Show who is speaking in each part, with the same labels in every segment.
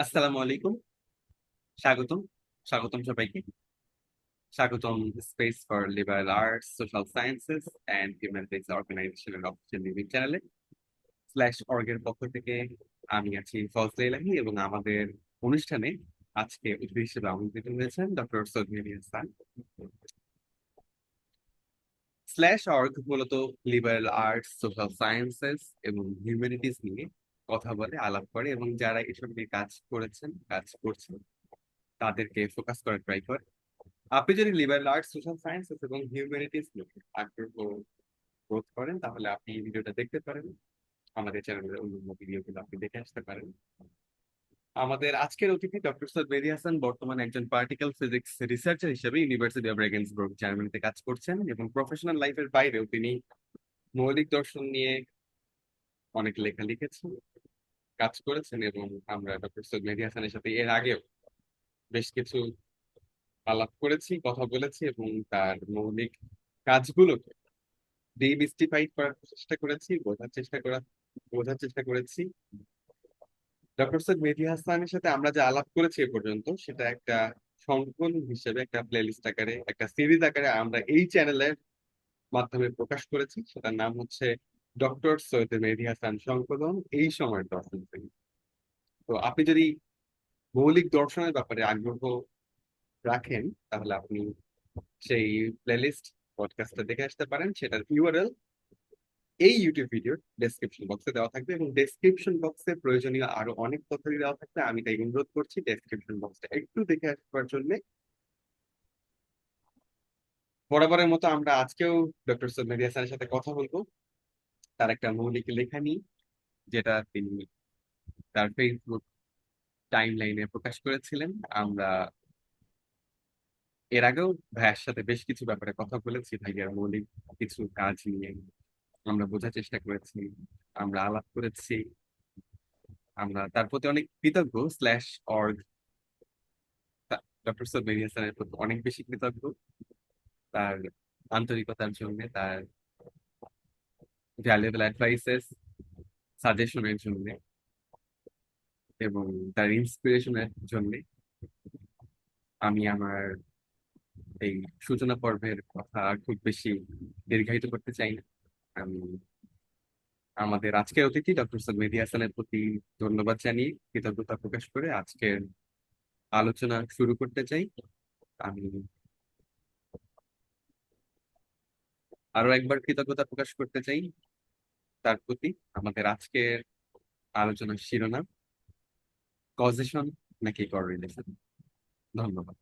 Speaker 1: আসসালামু আলাইকুম। স্বাগতম। স্বাগতম সবাইকে। স্বাগতম space for liberal arts, social sciences and humanities অর্গানাইজেশনের অফিসিয়াল নিউজ চ্যানেলে স্ল্যাশ অর্গের পক্ষ থেকে আমি আছি ফজলে ইলাহি, এবং আমাদের অনুষ্ঠানে আজকে অতিথি হিসেবে আমন্ত্রিত হয়েছেন ডক্টর সৈয়দ মেহেদী হাসান। স্ল্যাশ অর্গ মূলত লিবারাল আর্টস, সোশ্যাল সায়েন্সেস এবং হিউম্যানিটিজ নিয়ে কথা বলে, আলাপ করে, এবং যারা এসব নিয়ে কাজ করছেন তাদেরকে ফোকাস করার ট্রাই করে। আপনি যদি লিবারাল আর্টস, সোশ্যাল সায়েন্সেস এবং হিউম্যানিটিস নিয়ে আগ্রহ বোধ করেন, তাহলে আপনি এই ভিডিওটা দেখতে পারেন। আমাদের চ্যানেলের অন্যান্য ভিডিওগুলো আপনি দেখে আসতে পারেন। আমাদের আজকের অতিথি ডক্টর সৈয়দ মেহেদী হাসান বর্তমানে একজন পার্টিকেল ফিজিক্স রিসার্চার হিসেবে ইউনিভার্সিটি অফ রেগেন্সবুর্গ, জার্মানিতে কাজ করছেন, এবং প্রফেশনাল লাইফের বাইরেও তিনি মৌলিক দর্শন নিয়ে অনেক লেখা লিখেছেন, কাজ করেছেন, এবং আমরা ডক্টর সৈয়দ মেহেদী হাসানের সাথে এর আগেও বেশ কিছু আলাপ করেছি, কথা বলেছি, এবং তার মৌলিক কাজগুলোকে ডিমিস্টিফাইড করার চেষ্টা করেছি, বোঝার চেষ্টা করেছি। ডক্টর সৈয়দ মেহেদী হাসানের সাথে আমরা যে আলাপ করেছি এ পর্যন্ত, সেটা একটা সংকলন হিসেবে, একটা প্লেলিস্ট আকারে, একটা সিরিজ আকারে আমরা এই চ্যানেলের মাধ্যমে প্রকাশ করেছি। সেটার নাম হচ্ছে ডক্টর সৈয়দ মেহেদী হাসান সংকলন, এই সময়ের দর্শন শ্রেণী। তো আপনি যদি মৌলিক দর্শনের ব্যাপারে আগ্রহ রাখেন, তাহলে আপনি সেই প্লেলিস্ট পডকাস্টটা দেখে আসতে পারেন। সেটার ইউআরএল এই ইউটিউব ভিডিওর ডেসক্রিপশন বক্সে দেওয়া থাকবে, এবং ডেসক্রিপশন বক্সে প্রয়োজনীয় আরো অনেক তথ্য দেওয়া থাকবে। আমি তাই অনুরোধ করছি ডেসক্রিপশন বক্সটা একটু দেখে আসবার জন্য। বরাবরের মতো আমরা আজকেও ডক্টর সৈয়দ মেহেদী হাসানের সাথে কথা বলবো তার একটা মৌলিক লেখা নিয়ে, যেটা তিনি তার ফেসবুক টাইম লাইনে প্রকাশ করেছিলেন। আমরা এর আগেও ভাইয়ার সাথে বেশ কিছু ব্যাপারে কথা বলেছি, ভাইয়ার মৌলিক কিছু কাজ নিয়ে আমরা বোঝার চেষ্টা করেছি, আমরা আলাপ করেছি। আমরা তার প্রতি অনেক কৃতজ্ঞ। স্ল্যাশ অর্গ ডক্টর সৈয়দ মেহেদী হাসানের প্রতি অনেক বেশি কৃতজ্ঞ, তার আন্তরিকতার জন্য, তার ভ্যালুয়েবল অ্যাডভাইসেস, সাজেশনের জন্য, এবং তার ইন্সপিরেশনের জন্য। আমি আমার এই সূচনা পর্বের কথা আর খুব বেশি দীর্ঘায়িত করতে চাই না। আমি আমাদের আজকের অতিথি ডক্টর সৈয়দ মেহেদী হাসানের প্রতি ধন্যবাদ জানিয়ে, কৃতজ্ঞতা প্রকাশ করে আজকের আলোচনা শুরু করতে চাই। আমি আরো একবার কৃতজ্ঞতা প্রকাশ করতে চাই তার প্রতি। আমাদের আজকের আলোচনার শিরোনাম কজেশন নাকি কররিলেশন। ধন্যবাদ।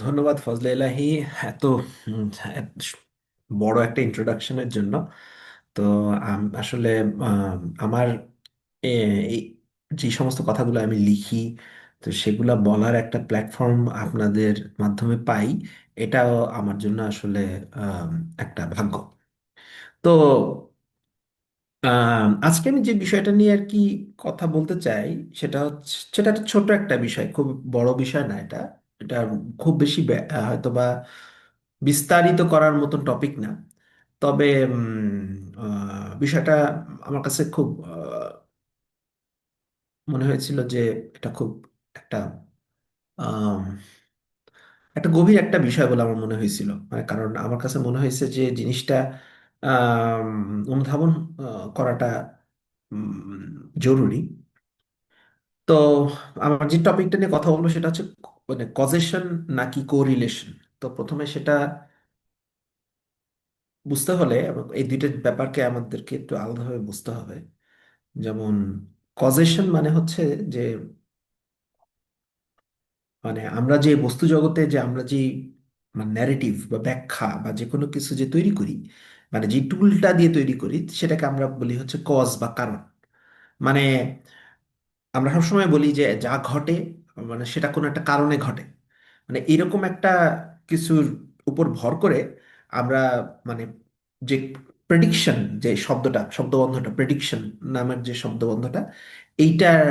Speaker 2: ধন্যবাদ ফজলে এলাহি, এত উম, এত বড় একটা ইন্ট্রোডাকশনের জন্য। তো আসলে আমার এ, এই যে সমস্ত কথাগুলো আমি লিখি, তো সেগুলা বলার একটা প্ল্যাটফর্ম আপনাদের মাধ্যমে পাই, এটাও আমার জন্য আসলে আম, একটা ভাগ্য। তো আজকে আমি যে বিষয়টা নিয়ে আর কি কথা বলতে চাই, সেটা একটা ছোট একটা বিষয়, খুব বড় বিষয় না এটা। এটা খুব বেশি হয়তো বা বিস্তারিত করার মতন টপিক না। তবে বিষয়টা আমার কাছে খুব মনে হয়েছিল যে এটা খুব একটা আম, একটা গভীর একটা বিষয় বলে আমার মনে হয়েছিল। মানে কারণ আমার কাছে মনে হয়েছে যে জিনিসটা আম, অনুধাবন করাটা জরুরি। তো আমার যে টপিকটা নিয়ে কথা বলবো সেটা হচ্ছে মানে কজেশন নাকি কোরিলেশন। তো প্রথমে সেটা বুঝতে হলে এবং এই দুইটা ব্যাপারকে আমাদেরকে একটু আলাদাভাবে বুঝতে হবে। যেমন কজেশন মানে হচ্ছে যে মানে আমরা যে বস্তু জগতে যে আমরা যে মানে ন্যারেটিভ বা ব্যাখ্যা বা যে কোনো কিছু যে তৈরি করি, মানে যে টুলটা দিয়ে তৈরি করি, সেটাকে আমরা বলি হচ্ছে কজ বা কারণ। মানে আমরা সবসময় বলি যে যা ঘটে মানে সেটা কোনো একটা কারণে ঘটে। মানে এরকম একটা কিছুর উপর ভর করে আমরা মানে যে প্রেডিকশন, যে শব্দবন্ধটা প্রেডিকশন নামের যে শব্দবন্ধটা, এইটার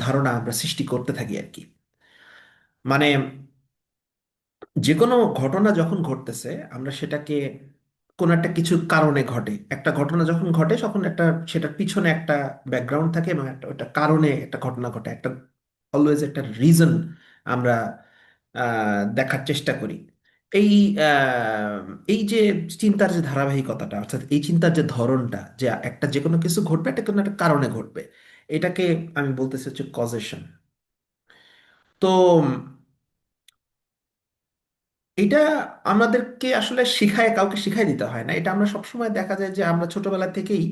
Speaker 2: ধারণা আমরা সৃষ্টি করতে থাকি আর কি। মানে যে কোনো ঘটনা যখন ঘটতেছে আমরা সেটাকে কোন একটা কিছু কারণে ঘটে, একটা ঘটনা যখন ঘটে তখন একটা সেটার পিছনে একটা ব্যাকগ্রাউন্ড থাকে এবং একটা ওটা কারণে একটা ঘটনা ঘটে, একটা অলওয়েজ একটা রিজন আমরা দেখার চেষ্টা করি। এই এই যে চিন্তার যে ধারাবাহিকতাটা, অর্থাৎ এই চিন্তার যে ধরনটা, যে একটা যে কোনো কিছু ঘটবে এটা কোনো একটা কারণে ঘটবে, এটাকে আমি বলতেছি হচ্ছে কজেশন। তো এটা আমাদেরকে আসলে শিখায়, কাউকে শিখাই দিতে হয় না, এটা আমরা সবসময় দেখা যায় যে আমরা ছোটবেলা থেকেই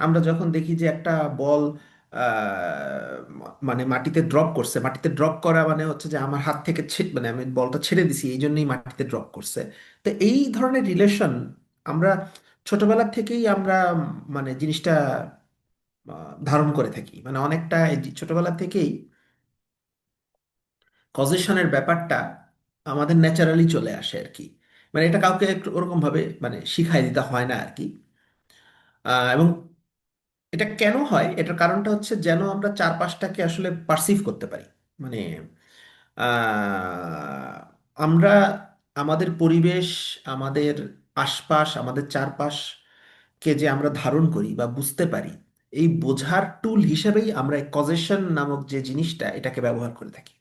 Speaker 2: আমরা যখন দেখি যে একটা বল মানে মাটিতে ড্রপ করছে, মাটিতে ড্রপ করা মানে হচ্ছে যে আমার হাত থেকে মানে আমি বলটা ছেড়ে দিছি এই জন্যই মাটিতে ড্রপ করছে। তো এই ধরনের রিলেশন আমরা ছোটবেলা থেকেই আমরা মানে জিনিসটা ধারণ করে থাকি, মানে অনেকটা এই যে ছোটবেলা থেকেই কজেশনের ব্যাপারটা আমাদের ন্যাচারালি চলে আসে আর কি। মানে এটা কাউকে একটু ওরকম ভাবে মানে শিখাই দিতে হয় না আর কি। এবং এটা কেন হয়, এটার কারণটা হচ্ছে যেন আমরা চারপাশটাকে আসলে পারসিভ করতে পারি। মানে আমরা আমাদের পরিবেশ, আমাদের আশপাশ, আমাদের চারপাশকে যে আমরা ধারণ করি বা বুঝতে পারি, এই বোঝার টুল হিসেবেই আমরা এই কজেশন নামক যে জিনিসটা এটাকে ব্যবহার করে থাকি।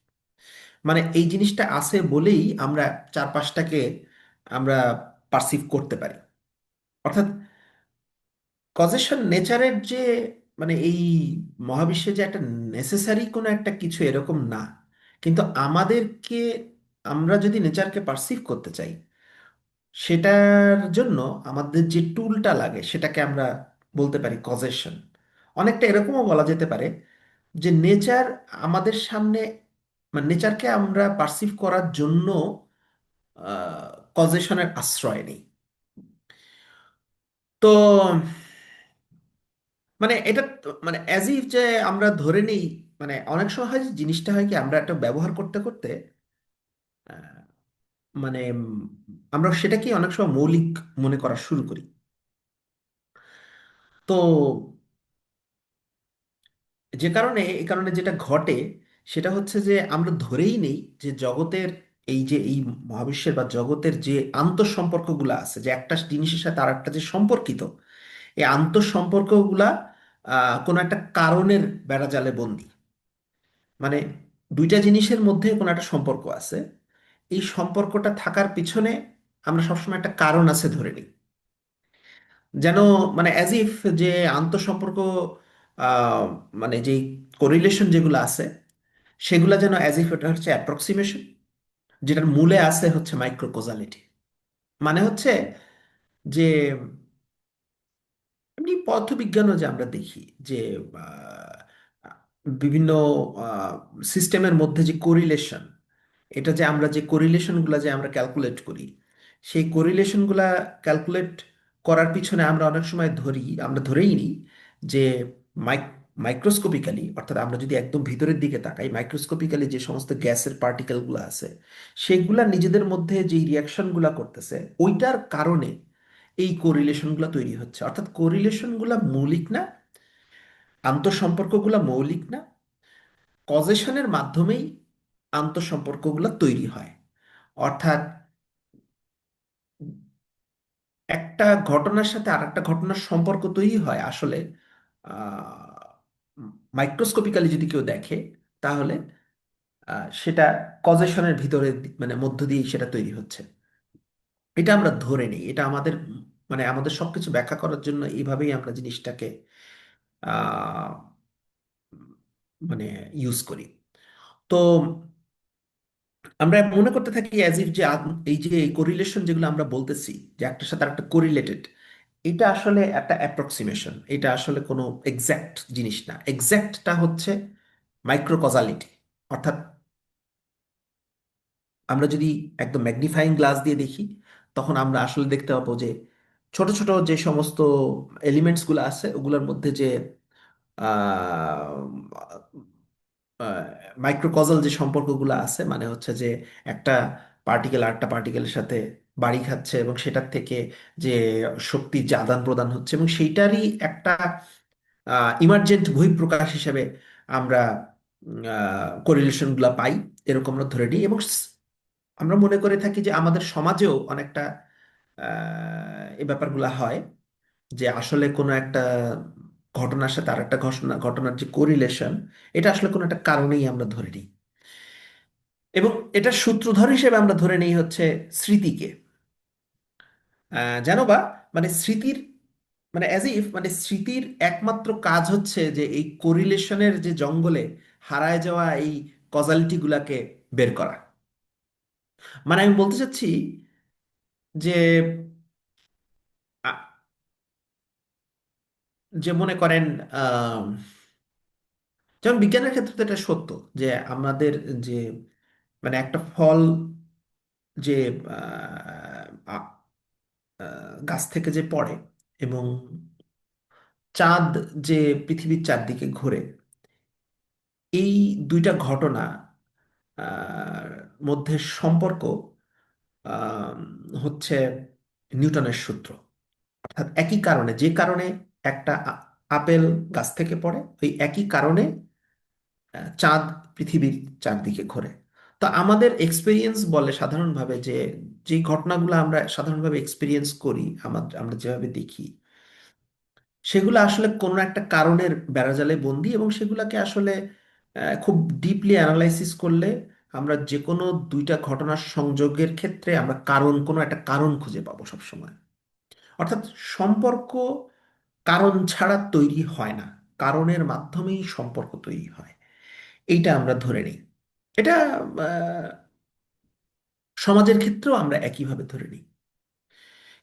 Speaker 2: মানে এই জিনিসটা আছে বলেই আমরা চারপাশটাকে আমরা পারসিভ করতে পারি। অর্থাৎ কজেশন নেচারের যে মানে এই মহাবিশ্বে যে একটা নেসেসারি কোনো একটা কিছু এরকম না, কিন্তু আমাদেরকে, আমরা যদি নেচারকে পারসিভ করতে চাই সেটার জন্য আমাদের যে টুলটা লাগে সেটাকে আমরা বলতে পারি কজেশন। অনেকটা এরকমও বলা যেতে পারে যে নেচার আমাদের সামনে, মানে নেচারকে আমরা পারসিভ করার জন্য কজেশনের আশ্রয় নেই। তো মানে এটা মানে অ্যাজ ইফ যে আমরা ধরে নিই, মানে অনেক সময় হয় যে জিনিসটা হয় কি আমরা একটা ব্যবহার করতে করতে আহ, মানে আমরা সেটাকে অনেক সময় মৌলিক মনে করা শুরু করি। তো যে কারণে, এই কারণে যেটা ঘটে সেটা হচ্ছে যে আমরা ধরেই নেই যে জগতের এই যে এই মহাবিশ্বের বা জগতের যে আন্তঃসম্পর্কগুলো আছে, যে একটা জিনিসের সাথে আর একটা যে সম্পর্কিত, এই আন্তঃসম্পর্কগুলা কোনো একটা কারণের বেড়াজালে বন্দী। মানে দুইটা জিনিসের মধ্যে কোনো একটা সম্পর্ক আছে, এই সম্পর্কটা থাকার পিছনে আমরা সবসময় একটা কারণ আছে ধরে নিই। যেন মানে অ্যাজ ইফ যে আন্তঃসম্পর্ক আহ, মানে যেই কোরিলেশন যেগুলো আছে সেগুলো যেন অ্যাজ ইফ এটা হচ্ছে অ্যাপ্রক্সিমেশন, যেটার মূলে আছে হচ্ছে মাইক্রোকোজালিটি। মানে হচ্ছে যে এমনি পদার্থবিজ্ঞানও যে আমরা দেখি যে বিভিন্ন সিস্টেমের মধ্যে যে কোরিলেশন, এটা যে আমরা যে কোরিলেশনগুলো যে আমরা ক্যালকুলেট করি, সেই কোরিলেশনগুলা ক্যালকুলেট করার পিছনে আমরা অনেক সময় আমরা ধরেই নিই যে মাইক্রোস্কোপিক্যালি, অর্থাৎ আমরা যদি একদম ভিতরের দিকে তাকাই, মাইক্রোস্কোপিক্যালি যে সমস্ত গ্যাসের পার্টিকেলগুলো আছে সেগুলা নিজেদের মধ্যে যে রিয়াকশনগুলো করতেছে ওইটার কারণে এই কোরিলেশনগুলো তৈরি হচ্ছে। অর্থাৎ কোরিলেশনগুলো মৌলিক না, আন্তঃসম্পর্কগুলো মৌলিক না, কজেশনের মাধ্যমেই আন্তঃসম্পর্কগুলো তৈরি হয়। অর্থাৎ একটা ঘটনার সাথে আর একটা ঘটনার সম্পর্ক তৈরি হয় আসলে মাইক্রোস্কোপিক্যালি যদি কেউ দেখে তাহলে সেটা কজেশনের ভিতরে মানে মধ্য দিয়ে সেটা তৈরি হচ্ছে। এটা আমরা ধরে নিই, এটা আমাদের মানে আমাদের সবকিছু ব্যাখ্যা করার জন্য এইভাবেই আমরা জিনিসটাকে আহ, মানে ইউজ করি। তো আমরা মনে করতে থাকি অ্যাজ ইফ যে এই যে কোরিলেশন যেগুলো আমরা বলতেছি যে একটার সাথে আরেকটা কোরিলেটেড, এটা আসলে একটা অ্যাপ্রক্সিমেশন, এটা আসলে কোনো এক্স্যাক্ট জিনিস না। এক্স্যাক্টটা হচ্ছে মাইক্রোকজালিটি। অর্থাৎ আমরা যদি একদম ম্যাগনিফাইং গ্লাস দিয়ে দেখি তখন আমরা আসলে দেখতে পাবো যে ছোট ছোট যে সমস্ত এলিমেন্টসগুলো আছে ওগুলোর মধ্যে যে মাইক্রোকজাল যে সম্পর্কগুলো আছে, মানে হচ্ছে যে একটা পার্টিকেল আরেকটা পার্টিকেলের সাথে বাড়ি খাচ্ছে এবং সেটার থেকে যে শক্তির যে আদান প্রদান হচ্ছে এবং সেইটারই একটা ইমার্জেন্ট বহিঃপ্রকাশ হিসেবে আমরা কোরিলেশনগুলো পাই, এরকম আমরা ধরে নিই। এবং আমরা মনে করে থাকি যে আমাদের সমাজেও অনেকটা এই ব্যাপারগুলো হয়, যে আসলে কোনো একটা ঘটনার সাথে আর একটা ঘটনার যে কোরিলেশন, এটা আসলে কোনো একটা কারণেই আমরা ধরে নিই। এবং এটার সূত্রধর হিসেবে আমরা ধরে নিই হচ্ছে স্মৃতিকে। জানো বা, মানে স্মৃতির, মানে অ্যাজ ইফ মানে স্মৃতির একমাত্র কাজ হচ্ছে যে এই কোরিলেশনের যে জঙ্গলে হারায় যাওয়া এই কজালিটি গুলাকে বের করা। মানে আমি বলতে চাচ্ছি যে আ- যে মনে করেন, আহ, যেমন বিজ্ঞানের ক্ষেত্রে তো এটা সত্য যে আমাদের যে মানে একটা ফল যে আহ, আ- গাছ থেকে যে পড়ে, এবং চাঁদ যে পৃথিবীর চারদিকে ঘোরে, এই দুইটা ঘটনা আহ, মধ্যে সম্পর্ক আহ, হচ্ছে নিউটনের সূত্র। অর্থাৎ একই কারণে, যে কারণে একটা আপেল গাছ থেকে পড়ে, ওই একই কারণে চাঁদ পৃথিবীর চারদিকে ঘোরে। তো আমাদের এক্সপিরিয়েন্স বলে সাধারণভাবে যে যে ঘটনাগুলো আমরা সাধারণভাবে এক্সপিরিয়েন্স করি, আমরা যেভাবে দেখি, সেগুলো আসলে কোনো একটা কারণের বেড়াজালে বন্দি, এবং সেগুলোকে আসলে খুব ডিপলি অ্যানালাইসিস করলে আমরা যে কোনো দুইটা ঘটনার সংযোগের ক্ষেত্রে আমরা কোনো একটা কারণ খুঁজে পাবো সবসময়। অর্থাৎ সম্পর্ক কারণ ছাড়া তৈরি হয় না, কারণের মাধ্যমেই সম্পর্ক তৈরি হয়, এইটা আমরা ধরে নিই। এটা আহ, সমাজের ক্ষেত্রেও আমরা একইভাবে ধরে নিই।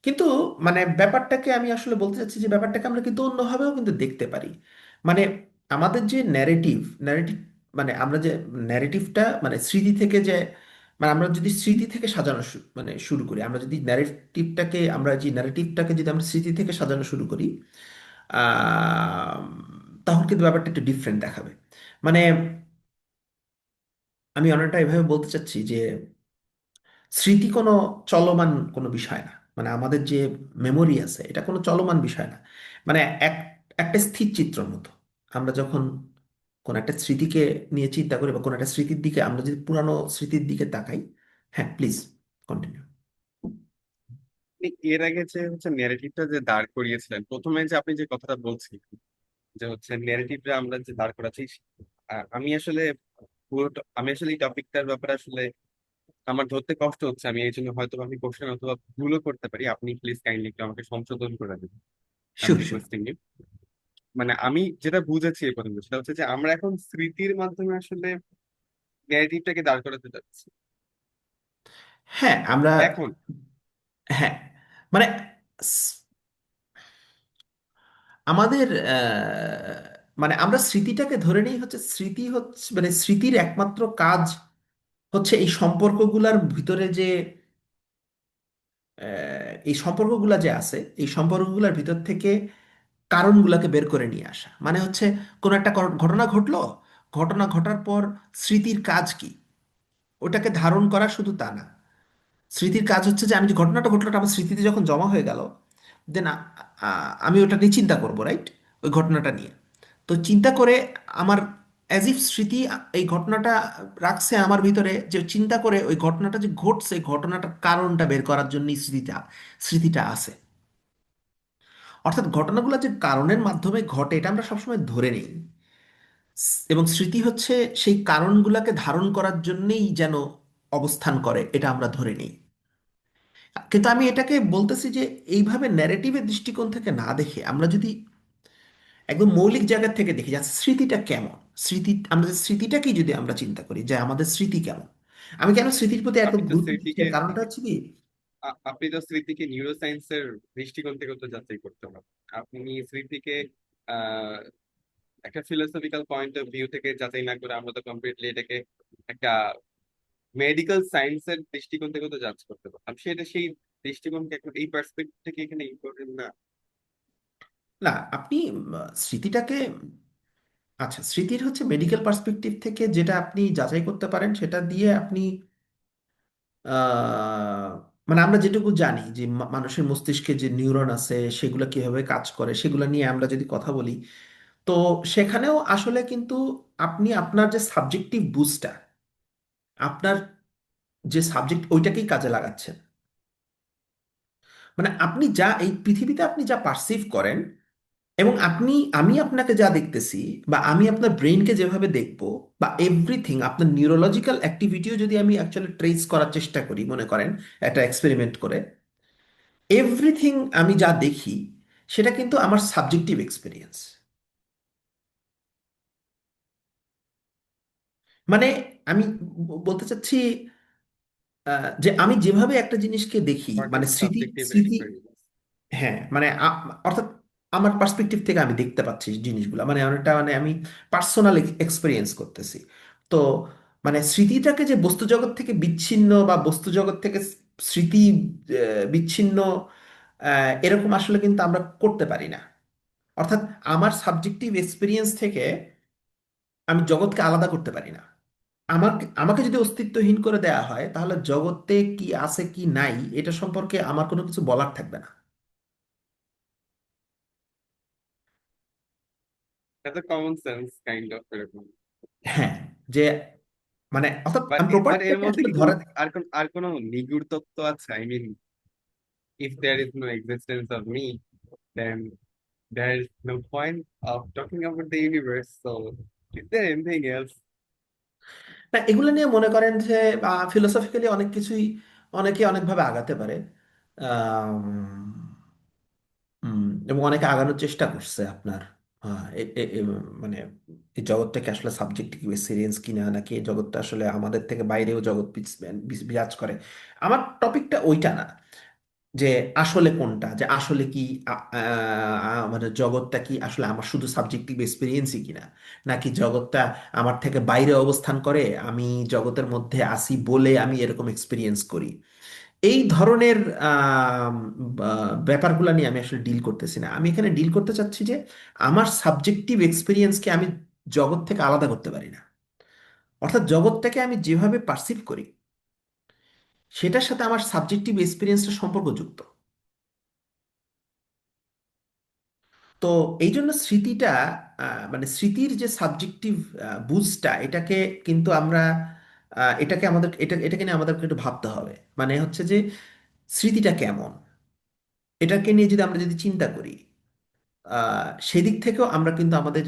Speaker 2: কিন্তু মানে ব্যাপারটাকে আমি আসলে বলতে চাচ্ছি যে ব্যাপারটাকে আমরা কিন্তু অন্যভাবেও কিন্তু দেখতে পারি। মানে আমাদের যে ন্যারেটিভ, মানে আমরা যে ন্যারেটিভটা মানে স্মৃতি থেকে যে, মানে আমরা যদি স্মৃতি থেকে সাজানো মানে শুরু করি, আমরা যদি ন্যারেটিভটাকে যদি আমরা স্মৃতি থেকে সাজানো শুরু করি, আহ, তখন কিন্তু ব্যাপারটা একটু ডিফারেন্ট দেখাবে। মানে আমি অনেকটা এভাবে বলতে চাচ্ছি যে স্মৃতি কোনো চলমান কোনো বিষয় না। মানে আমাদের যে মেমোরি আছে, এটা কোনো চলমান বিষয় না। মানে এক একটা স্থির চিত্রের মতো। আমরা যখন কোন একটা স্মৃতিকে নিয়ে চিন্তা করি, বা কোন একটা স্মৃতির দিকে আমরা যদি পুরানো স্মৃতির দিকে তাকাই। হ্যাঁ, প্লিজ কন্টিনিউ।
Speaker 1: আপনি এর আগে যে হচ্ছে ন্যারেটিভটা যে দাঁড় করিয়েছিলেন, প্রথমে যে আপনি যে কথাটা বলছিলেন যে হচ্ছে ন্যারেটিভটা আমরা যে দাঁড় করাচ্ছি, আমি আসলে আমি আসলে এই টপিকটার ব্যাপারে আসলে আমার ধরতে কষ্ট হচ্ছে। আমি এই জন্য হয়তো আমি কোশ্চেন অথবা ভুলও করতে পারি। আপনি প্লিজ কাইন্ডলি একটু আমাকে সংশোধন করে দেবেন। I am
Speaker 2: sure, sure.
Speaker 1: Requesting you. মানে আমি যেটা বুঝেছি এই পর্যন্ত সেটা হচ্ছে যে আমরা এখন স্মৃতির মাধ্যমে আসলে ন্যারেটিভটাকে দাঁড় করাতে যাচ্ছি
Speaker 2: হ্যাঁ, আমরা,
Speaker 1: এখন।
Speaker 2: হ্যাঁ, মানে আমাদের মানে আমরা স্মৃতিটাকে ধরে নিই হচ্ছে, স্মৃতি হচ্ছে মানে স্মৃতির একমাত্র কাজ হচ্ছে এই সম্পর্কগুলার ভিতরে যে এই সম্পর্কগুলা যে আছে, এই সম্পর্কগুলার ভিতর থেকে কারণগুলোকে বের করে নিয়ে আসা। মানে হচ্ছে কোনো একটা ঘটনা ঘটলো, ঘটনা ঘটার পর স্মৃতির কাজ কি? ওটাকে ধারণ করা, শুধু তা না। স্মৃতির কাজ হচ্ছে যে আমি যে ঘটনাটা ঘটলো, ওটা আমার স্মৃতিতে যখন জমা হয়ে গেল, দেন আমি ওটা নিয়ে চিন্তা করবো, রাইট? ওই ঘটনাটা নিয়ে। তো চিন্তা করে আমার অ্যাজ ইফ স্মৃতি এই ঘটনাটা রাখছে আমার ভিতরে, যে চিন্তা করে ওই ঘটনাটা যে ঘটছে, ঘটনাটার কারণটা বের করার জন্যই স্মৃতিটা আছে। অর্থাৎ ঘটনাগুলো যে কারণের মাধ্যমে ঘটে, এটা আমরা সবসময় ধরে নিই। এবং স্মৃতি হচ্ছে সেই কারণগুলোকে ধারণ করার জন্যই যেন অবস্থান করে, এটা আমরা ধরে নিই। কিন্তু আমি এটাকে বলতেছি যে এইভাবে ন্যারেটিভের দৃষ্টিকোণ থেকে না দেখে আমরা যদি একদম মৌলিক জায়গা থেকে দেখি যে আচ্ছা, স্মৃতিটা কেমন। আমাদের স্মৃতিটাকেই যদি আমরা চিন্তা করি যে আমাদের স্মৃতি কেমন। আমি কেন স্মৃতির প্রতি এত
Speaker 1: আপনি তো
Speaker 2: গুরুত্ব দিচ্ছি,
Speaker 1: স্মৃতিকে
Speaker 2: এর কারণটা হচ্ছে কি।
Speaker 1: আপনি তো স্মৃতিকে নিউরোসায়েন্সের দৃষ্টিকোণ থেকে তো যাচাই করতে পারেন। আপনি স্মৃতিকে আহ একটা ফিলোসফিক্যাল পয়েন্ট অফ ভিউ থেকে যাচাই না করে আমরা তো কমপ্লিটলি এটাকে একটা মেডিকেল সায়েন্সের দৃষ্টিকোণ থেকে তো জাজ করতে পারতাম। সেটা সেই দৃষ্টিকোণকে এখন এই পার্সপেক্টিভ থেকে এখানে ইম্পর্টেন্ট না।
Speaker 2: না, আপনি স্মৃতিটাকে, আচ্ছা, স্মৃতির হচ্ছে মেডিকেল পার্সপেক্টিভ থেকে যেটা আপনি যাচাই করতে পারেন, সেটা দিয়ে আপনি আহ, মানে আমরা যেটুকু জানি যে মানুষের মস্তিষ্কে যে নিউরন আছে সেগুলো কিভাবে কাজ করে, সেগুলো নিয়ে আমরা যদি কথা বলি, তো সেখানেও আসলে কিন্তু আপনি আপনার যে সাবজেক্টিভ বুঝটা, আপনার যে সাবজেক্ট, ওইটাকেই কাজে লাগাচ্ছেন। মানে আপনি যা এই পৃথিবীতে আপনি যা পারসিভ করেন, এবং আমি আপনাকে যা দেখতেছি, বা আমি আপনার ব্রেনকে যেভাবে দেখব, বা এভরিথিং আপনার নিউরোলজিক্যাল অ্যাক্টিভিটিও যদি আমি অ্যাকচুয়ালি ট্রেস করার চেষ্টা করি, মনে করেন একটা এক্সপেরিমেন্ট করে, এভরিথিং আমি যা দেখি সেটা কিন্তু আমার সাবজেক্টিভ এক্সপিরিয়েন্স। মানে আমি বলতে চাচ্ছি যে আমি যেভাবে একটা জিনিসকে দেখি,
Speaker 1: হোয়াট
Speaker 2: মানে
Speaker 1: ইজ
Speaker 2: স্মৃতি
Speaker 1: সাবজেক্টিভ
Speaker 2: স্মৃতি
Speaker 1: এক্সপেরিয়েন্স?
Speaker 2: হ্যাঁ, মানে অর্থাৎ আমার পার্সপেক্টিভ থেকে আমি দেখতে পাচ্ছি জিনিসগুলো, মানে অনেকটা মানে আমি পার্সোনাল এক্সপিরিয়েন্স করতেছি। তো মানে স্মৃতিটাকে যে বস্তু জগৎ থেকে বিচ্ছিন্ন, বা বস্তু জগৎ থেকে স্মৃতি বিচ্ছিন্ন, এরকম আসলে কিন্তু আমরা করতে পারি না। অর্থাৎ আমার সাবজেক্টিভ এক্সপিরিয়েন্স থেকে আমি জগৎকে আলাদা করতে পারি না। আমাকে আমাকে যদি অস্তিত্বহীন করে দেয়া হয়, তাহলে জগতে কি আছে কি নাই এটা সম্পর্কে আমার কোনো কিছু বলার থাকবে না।
Speaker 1: এটা কমন সেন্স কাইন্ড অফ এরকম।
Speaker 2: হ্যাঁ, যে মানে অর্থাৎ
Speaker 1: বাট
Speaker 2: আমি
Speaker 1: বাট এর
Speaker 2: প্রপার্টিটাকে
Speaker 1: মধ্যে
Speaker 2: আসলে
Speaker 1: কিছু
Speaker 2: ধরে।
Speaker 1: আর কোনো নিগূঢ় তত্ত্ব আছে? I mean, if there is no existence of me, then there is no point of talking about the universe. So, is there anything else?
Speaker 2: না, এগুলো নিয়ে মনে করেন যে ফিলোসফিক্যালি অনেক কিছুই অনেকে অনেকভাবে আগাতে পারে। আম, এবং অনেকে আগানোর চেষ্টা করছে আপনার মানে এই জগৎটাকে আসলে সাবজেক্টিভ এক্সপিরিয়েন্স কিনা, নাকি এই জগৎটা আসলে আমাদের থেকে বাইরেও জগৎ বিরাজ করে। আমার টপিকটা ওইটা না, যে আসলে কোনটা, যে আসলে কি মানে জগৎটা কি আসলে আমার শুধু সাবজেক্টিভ এক্সপিরিয়েন্সই কিনা, নাকি জগৎটা আমার থেকে বাইরে অবস্থান করে, আমি জগতের মধ্যে আসি বলে আমি এরকম এক্সপিরিয়েন্স করি। এই ধরনের ব্যাপারগুলো নিয়ে আমি আসলে ডিল করতেছি না। আমি এখানে ডিল করতে চাচ্ছি যে আমার সাবজেক্টিভ এক্সপিরিয়েন্সকে আমি জগৎ থেকে আলাদা করতে পারি না। অর্থাৎ জগৎটাকে আমি যেভাবে পারসিভ করি সেটার সাথে আমার সাবজেক্টিভ এক্সপিরিয়েন্সটা সম্পর্কযুক্ত। তো এই জন্য স্মৃতিটা মানে স্মৃতির যে সাবজেক্টিভ বুঝটা, এটাকে কিন্তু আমরা এটাকে আমাদের এটাকে নিয়ে আমাদেরকে একটু ভাবতে হবে। মানে হচ্ছে যে স্মৃতিটা কেমন, এটাকে নিয়ে যদি আমরা যদি চিন্তা করি, সেদিক থেকেও আমরা কিন্তু আমাদের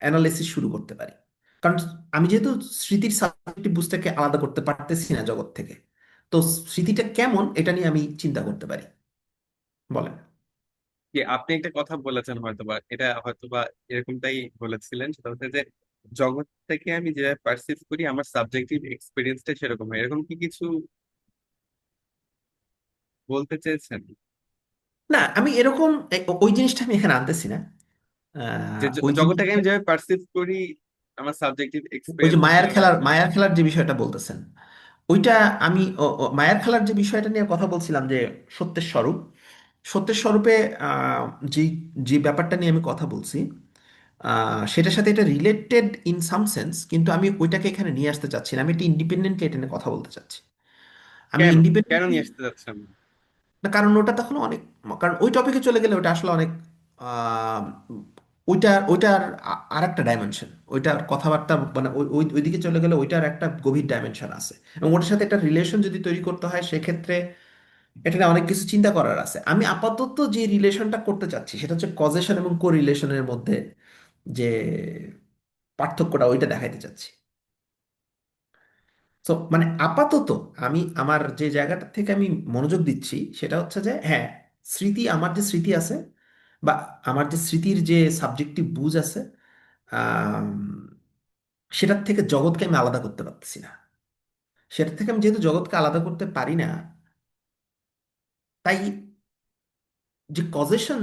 Speaker 2: অ্যানালাইসিস শুরু করতে পারি। কারণ আমি যেহেতু স্মৃতির সাবজেক্টিভ বুঝটাকে আলাদা করতে পারতেছি না জগৎ থেকে, তো স্মৃতিটা কেমন এটা নিয়ে আমি চিন্তা করতে পারি। বলেন।
Speaker 1: কি আপনি একটা কথা বলেছেন, হয়তোবা এটা হয়তোবা এরকমটাই বলেছিলেন, সেটা হচ্ছে যে জগৎ থেকে আমি যেভাবে পারসিভ করি আমার সাবজেক্টিভ এক্সপিরিয়েন্সটা সেরকম হয়, এরকম কি কিছু বলতে চেয়েছেন?
Speaker 2: না, আমি এরকম ওই জিনিসটা আমি এখানে আনতেছি না।
Speaker 1: যে
Speaker 2: ওই
Speaker 1: জগৎটাকে
Speaker 2: জিনিসটা
Speaker 1: আমি যেভাবে পারসিভ করি আমার সাবজেক্টিভ
Speaker 2: ওই যে
Speaker 1: এক্সপিরিয়েন্সটা সেভাবে আসবে না।
Speaker 2: মায়ার খেলার যে বিষয়টা বলতেছেন, ওইটা আমি মায়ার খেলার যে বিষয়টা নিয়ে কথা বলছিলাম, যে সত্যের স্বরূপ, সত্যের স্বরূপে আহ, যে যে ব্যাপারটা নিয়ে আমি কথা বলছি, সেটার সাথে এটা রিলেটেড ইন সাম সেন্স, কিন্তু আমি ওইটাকে এখানে নিয়ে আসতে চাচ্ছি না। আমি এটা ইন্ডিপেন্ডেন্টলি এটা নিয়ে কথা বলতে চাচ্ছি। আমি
Speaker 1: কেন কেন
Speaker 2: ইন্ডিপেন্ডেন্টলি,
Speaker 1: নিয়ে আসতে যাচ্ছেন?
Speaker 2: না কারণ ওটা তখন অনেক, কারণ ওই টপিকে চলে গেলে ওটা আসলে অনেক আহ, ওইটার আর একটা ডাইমেনশন, ওইটার কথাবার্তা মানে ওই ওই ওইদিকে চলে গেলে ওইটার একটা গভীর ডাইমেনশন আছে, এবং ওটার সাথে একটা রিলেশন যদি তৈরি করতে হয় সেক্ষেত্রে এটা নিয়ে অনেক কিছু চিন্তা করার আছে। আমি আপাতত যে রিলেশনটা করতে চাচ্ছি সেটা হচ্ছে কজেশন এবং কো রিলেশনের মধ্যে যে পার্থক্যটা, ওইটা দেখাইতে চাচ্ছি। তো মানে আপাতত আমি আমার যে জায়গাটা থেকে আমি মনোযোগ দিচ্ছি সেটা হচ্ছে যে হ্যাঁ, আমার যে স্মৃতি আছে, বা আমার যে স্মৃতির যে সাবজেক্টিভ বুঝ আছে, আম, সেটার থেকে জগৎকে আমি আলাদা করতে পারতেছি না। সেটা থেকে আমি যেহেতু জগৎকে আলাদা করতে পারি না, তাই যে কজেশন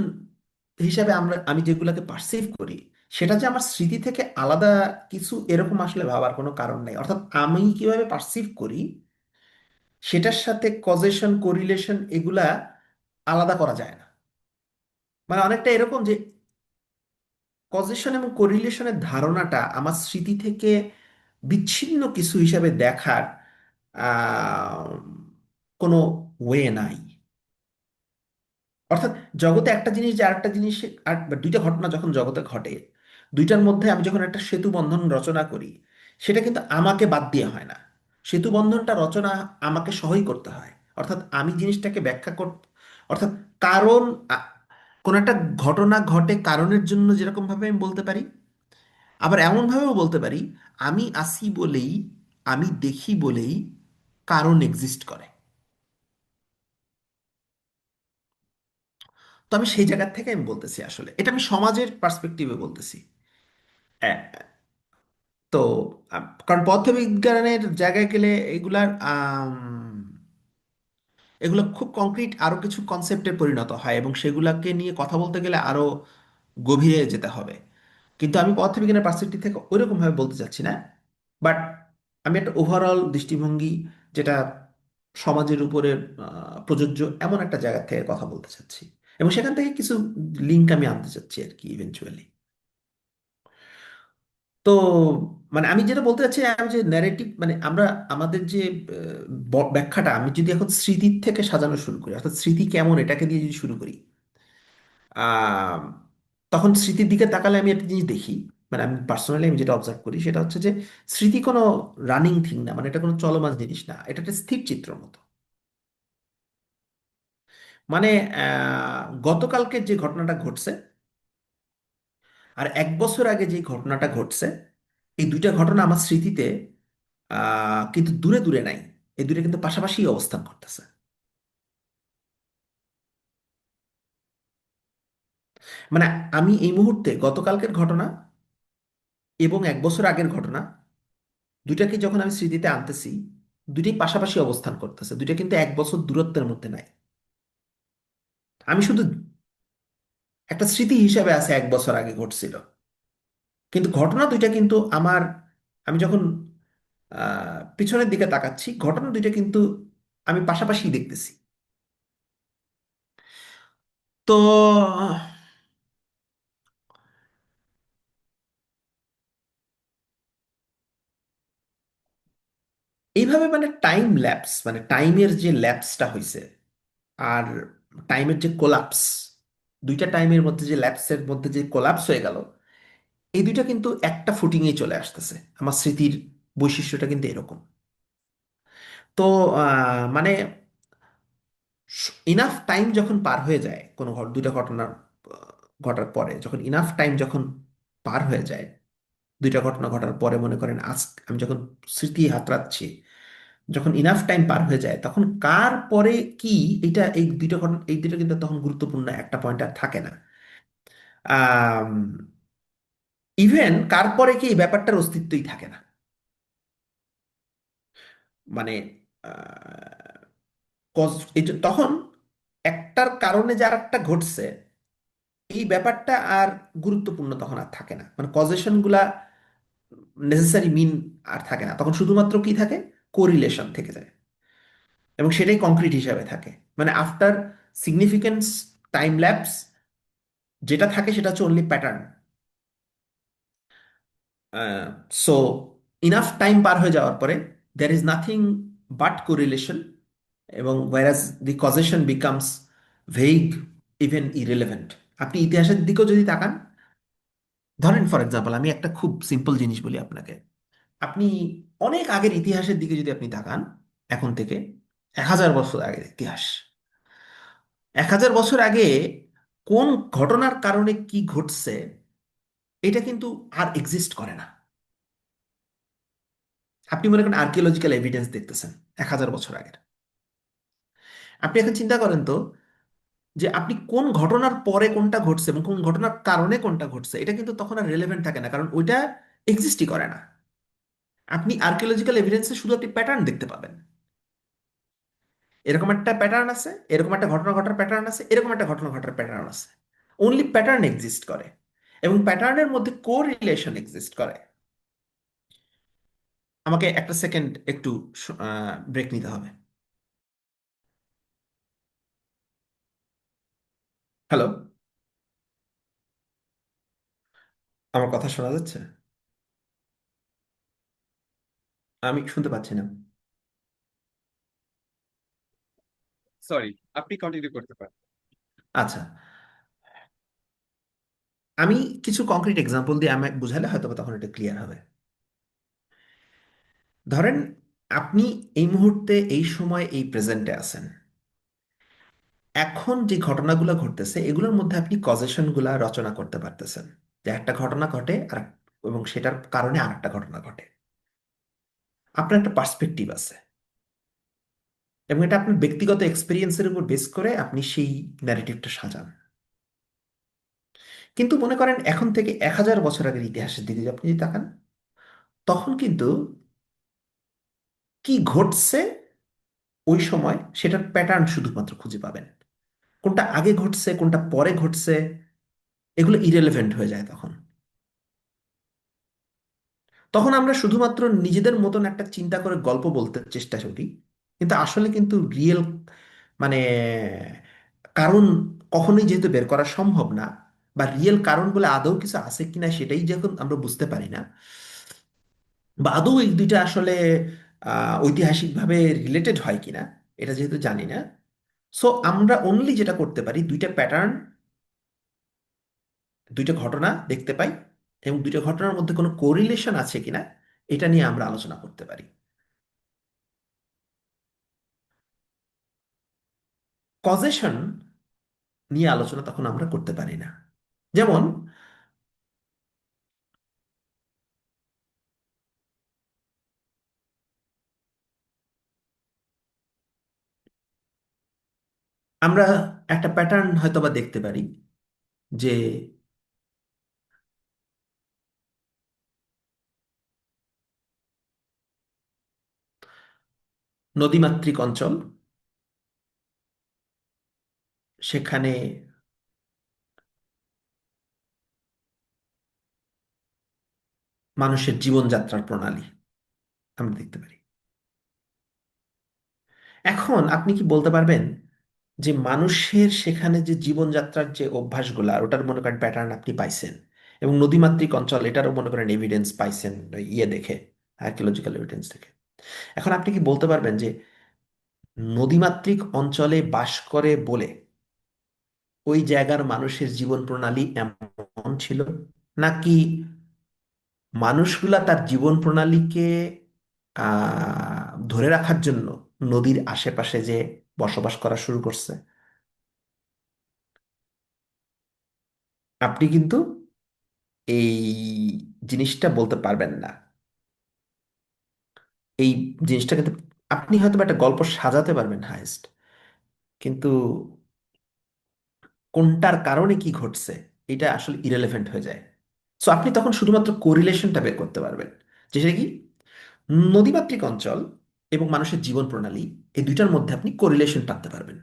Speaker 2: হিসাবে আমি যেগুলোকে পারসিভ করি, সেটা যে আমার স্মৃতি থেকে আলাদা কিছু, এরকম আসলে ভাবার কোনো কারণ নেই। অর্থাৎ আমি কিভাবে পারসিভ করি সেটার সাথে কজেশন কোরিলেশন এগুলা আলাদা করা যায় না। মানে অনেকটা এরকম যে কজেশন এবং কোরিলেশনের ধারণাটা আমার স্মৃতি থেকে বিচ্ছিন্ন কিছু হিসাবে দেখার আহ, কোনো ওয়ে নাই। অর্থাৎ জগতে একটা জিনিস যে আরেকটা জিনিস, আর বা দুইটা ঘটনা যখন জগতে ঘটে, দুইটার মধ্যে আমি যখন একটা সেতু বন্ধন রচনা করি, সেটা কিন্তু আমাকে বাদ দিয়ে হয় না। সেতু বন্ধনটা রচনা আমাকে সহই করতে হয়। অর্থাৎ আমি জিনিসটাকে ব্যাখ্যা অর্থাৎ কারণ, আ, কোন একটা ঘটনা ঘটে কারণের জন্য, যেরকম ভাবে আমি বলতে পারি, আবার এমন ভাবেও বলতে পারি আমি আসি বলেই, আমি দেখি বলেই কারণ এক্সিস্ট করে। তো আমি সেই জায়গা থেকে আমি বলতেছি, আসলে এটা আমি সমাজের পার্সপেক্টিভে বলতেছি। হ্যাঁ। তো কারণ পদার্থবিজ্ঞানের জায়গায় গেলে এগুলার এগুলো খুব কংক্রিট আরো কিছু কনসেপ্টে পরিণত হয়, এবং সেগুলাকে নিয়ে কথা বলতে গেলে আরো গভীরে যেতে হবে। কিন্তু আমি পদার্থবিজ্ঞানের পার্সপেক্টিভ থেকে ওইরকম ভাবে বলতে চাচ্ছি না। বাট আমি একটা ওভারঅল দৃষ্টিভঙ্গি, যেটা সমাজের উপরে প্রযোজ্য, এমন একটা জায়গা থেকে কথা বলতে চাচ্ছি, এবং সেখান থেকে কিছু লিঙ্ক আমি আনতে চাচ্ছি আর কি, ইভেনচুয়ালি। তো মানে আমি যেটা বলতে চাচ্ছি, আমি যে ন্যারেটিভ, মানে আমরা আমাদের যে ব্যাখ্যাটা, আমি যদি এখন স্মৃতির থেকে সাজানো শুরু করি, অর্থাৎ স্মৃতি কেমন এটাকে দিয়ে যদি শুরু করি, আহ, তখন স্মৃতির দিকে তাকালে আমি একটা জিনিস দেখি, মানে আমি পার্সোনালি আমি যেটা অবজার্ভ করি সেটা হচ্ছে যে স্মৃতি কোনো রানিং থিং না, মানে এটা কোনো চলমান জিনিস না, এটা একটা স্থির চিত্রের মতো। মানে গতকালকে যে ঘটনাটা ঘটছে আর 1 বছর আগে যে ঘটনাটা ঘটছে, এই দুইটা ঘটনা আমার স্মৃতিতে কিন্তু দূরে দূরে নাই, এই দুইটা কিন্তু পাশাপাশি অবস্থান করতেছে। মানে আমি এই মুহূর্তে গতকালকের ঘটনা এবং 1 বছর আগের ঘটনা, দুইটাকে যখন আমি স্মৃতিতে আনতেছি, দুইটাই পাশাপাশি অবস্থান করতেছে, দুইটা কিন্তু 1 বছর দূরত্বের মধ্যে নাই। আমি শুধু একটা স্মৃতি হিসেবে আছে 1 বছর আগে ঘটছিল, কিন্তু ঘটনা দুইটা কিন্তু আমার, আমি যখন পিছনের দিকে তাকাচ্ছি, ঘটনা দুইটা কিন্তু আমি পাশাপাশি দেখতেছি। তো এইভাবে মানে টাইম ল্যাপস, মানে টাইমের যে ল্যাপসটা হয়েছে, আর টাইমের যে কোলাপস, দুইটা টাইমের মধ্যে যে ল্যাপসের মধ্যে যে কোলাপস হয়ে গেল, এই দুইটা কিন্তু একটা ফুটিংয়ে চলে আসতেছে। আমার স্মৃতির বৈশিষ্ট্যটা কিন্তু এরকম। তো মানে ইনাফ টাইম যখন পার হয়ে যায়, কোনো দুইটা ঘটনার ঘটার পরে, যখন ইনাফ টাইম যখন পার হয়ে যায়, দুইটা ঘটনা ঘটার পরে, মনে করেন আজ আমি যখন স্মৃতি হাতড়াচ্ছি, যখন ইনাফ টাইম পার হয়ে যায়, তখন কার পরে কি, এটা এই দুইটা ঘটনা, এই দুইটা কিন্তু তখন গুরুত্বপূর্ণ একটা পয়েন্ট আর থাকে না। আহ ইভেন কার পরে কি, এই ব্যাপারটার অস্তিত্বই থাকে না। মানে তখন একটার কারণে যে আর একটা ঘটছে, এই ব্যাপারটা আর গুরুত্বপূর্ণ তখন আর থাকে না, মানে কজেশন গুলা নেসেসারি মিন আর থাকে না, তখন শুধুমাত্র কি থাকে, কোরিলেশন থেকে যায়, এবং সেটাই কংক্রিট হিসাবে থাকে। মানে আফটার সিগনিফিকেন্স টাইম ল্যাপস, যেটা থাকে সেটা হচ্ছে only pattern. So enough time পার হয়ে যাওয়ার পরে there is nothing but correlation, এবং whereas the causation becomes vague, even irrelevant. আপনি ইতিহাসের দিকেও যদি তাকান, ধরেন ফর এক্সাম্পল আমি একটা খুব সিম্পল জিনিস বলি আপনাকে, আপনি অনেক আগের ইতিহাসের দিকে যদি আপনি তাকান, এখন থেকে 1000 বছর আগের ইতিহাস, 1000 বছর আগে কোন ঘটনার কারণে কি ঘটছে, এটা কিন্তু আর এক্সিস্ট করে না। আপনি মনে করেন আর্কিওলজিক্যাল এভিডেন্স দেখতেছেন 1000 বছর আগের, আপনি এখন চিন্তা করেন তো, যে আপনি কোন ঘটনার পরে কোনটা ঘটছে এবং কোন ঘটনার কারণে কোনটা ঘটছে, এটা কিন্তু তখন আর রেলেভেন্ট থাকে না, কারণ ওইটা এক্সিস্টই করে না। আপনি আর্কিওলজিক্যাল এভিডেন্সে শুধু আপনি প্যাটার্ন দেখতে পাবেন, এরকম একটা প্যাটার্ন আছে, এরকম একটা ঘটনা ঘটার প্যাটার্ন আছে, এরকম একটা ঘটনা ঘটার প্যাটার্ন আছে। অনলি প্যাটার্ন এক্সিস্ট করে, এবং প্যাটার্নের মধ্যে কোরিলেশন এক্সিস্ট করে। আমাকে একটা সেকেন্ড একটু ব্রেক নিতে হবে। হ্যালো, আমার কথা শোনা যাচ্ছে? আমি শুনতে পাচ্ছি না।
Speaker 1: সরি, আপনি কন্টিনিউ করতে পারেন।
Speaker 2: আচ্ছা, আমি কিছু কংক্রিট এক্সাম্পল দিয়ে আমাকে বুঝালে হয়তো বা তখন এটা ক্লিয়ার হবে। ধরেন আপনি এই মুহূর্তে এই সময় এই প্রেজেন্টে আছেন, এখন যে ঘটনাগুলো ঘটতেছে এগুলোর মধ্যে আপনি কজেশন গুলা রচনা করতে পারতেছেন, যে একটা ঘটনা ঘটে আর এবং সেটার কারণে আরেকটা ঘটনা ঘটে। আপনার একটা পার্সপেক্টিভ আছে এবং এটা আপনার ব্যক্তিগত এক্সপিরিয়েন্সের উপর বেস করে আপনি সেই ন্যারেটিভটা সাজান। কিন্তু মনে করেন এখন থেকে 1000 বছর আগের ইতিহাসের দিকে যদি আপনি যদি তাকান, তখন কিন্তু কি ঘটছে ওই সময় সেটার প্যাটার্ন শুধুমাত্র খুঁজে পাবেন। কোনটা আগে ঘটছে কোনটা পরে ঘটছে এগুলো ইরেলেভেন্ট হয়ে যায় তখন। তখন আমরা শুধুমাত্র নিজেদের মতন একটা চিন্তা করে গল্প বলতে চেষ্টা করি, কিন্তু আসলে কিন্তু রিয়েল মানে কারণ কখনোই যেহেতু বের করা সম্ভব না, বা রিয়েল কারণগুলো আদৌ কিছু আছে কিনা সেটাই যখন আমরা বুঝতে পারি না, বা আদৌ এই দুইটা আসলে ঐতিহাসিকভাবে রিলেটেড হয় কিনা এটা যেহেতু জানি না, সো আমরা অনলি যেটা করতে পারি দুইটা প্যাটার্ন, দুইটা ঘটনা দেখতে পাই এবং দুইটা ঘটনার মধ্যে কোনো কোরিলেশন আছে কিনা এটা নিয়ে আমরা আলোচনা করতে পারি। কজেশন নিয়ে আলোচনা তখন আমরা করতে পারি না। যেমন আমরা একটা প্যাটার্ন হয়তো বা দেখতে পারি যে নদীমাতৃক অঞ্চল, সেখানে মানুষের জীবনযাত্রার প্রণালী আমরা দেখতে পারি। এখন আপনি কি বলতে পারবেন যে মানুষের সেখানে যে জীবনযাত্রার যে অভ্যাসগুলা ওটার মনে করেন প্যাটার্ন আপনি পাইছেন, এবং নদীমাতৃক অঞ্চল এটারও মনে করেন এভিডেন্স পাইছেন ওই ইয়ে দেখে, আর্কিওলজিক্যাল এভিডেন্স দেখে। এখন আপনি কি বলতে পারবেন যে নদীমাতৃক অঞ্চলে বাস করে বলে ওই জায়গার মানুষের জীবন প্রণালী এমন ছিল, নাকি মানুষগুলা তার জীবন প্রণালীকে ধরে রাখার জন্য নদীর আশেপাশে যে বসবাস করা শুরু করছে? আপনি কিন্তু এই জিনিসটা বলতে পারবেন না। এই জিনিসটা কিন্তু আপনি হয়তো বা একটা গল্প সাজাতে পারবেন হায়েস্ট, কিন্তু কোনটার কারণে কি ঘটছে এটা আসলে ইরেলেভেন্ট হয়ে যায়। সো আপনি তখন শুধুমাত্র কোরিলেশনটা বের করতে পারবেন, যে সেটা কি নদীমাতৃক অঞ্চল এবং মানুষের জীবন প্রণালী, এই দুইটার মধ্যে আপনি কোরিলেশন টানতে পারবেন।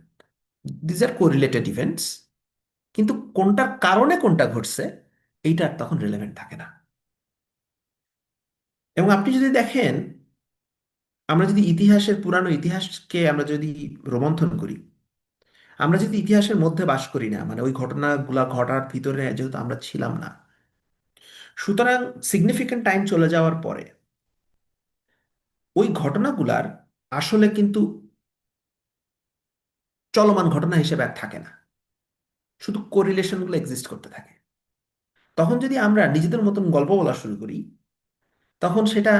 Speaker 2: দিজ আর কোরিলেটেড ইভেন্টস, কিন্তু কোনটার কারণে কোনটা ঘটছে এইটা আর তখন রিলেভেন্ট থাকে না। এবং আপনি যদি দেখেন, আমরা যদি ইতিহাসের পুরানো ইতিহাসকে আমরা যদি রোমন্থন করি, আমরা যদি ইতিহাসের মধ্যে বাস করি না, মানে ওই ঘটনাগুলা ঘটার ভিতরে যেহেতু আমরা ছিলাম না, সুতরাং সিগনিফিক্যান্ট টাইম চলে যাওয়ার পরে ওই ঘটনাগুলার আসলে কিন্তু চলমান ঘটনা হিসেবে আর থাকে না, শুধু কোরিলেশনগুলো এক্সিস্ট করতে থাকে। তখন যদি আমরা নিজেদের মতন গল্প বলা শুরু করি, তখন সেটা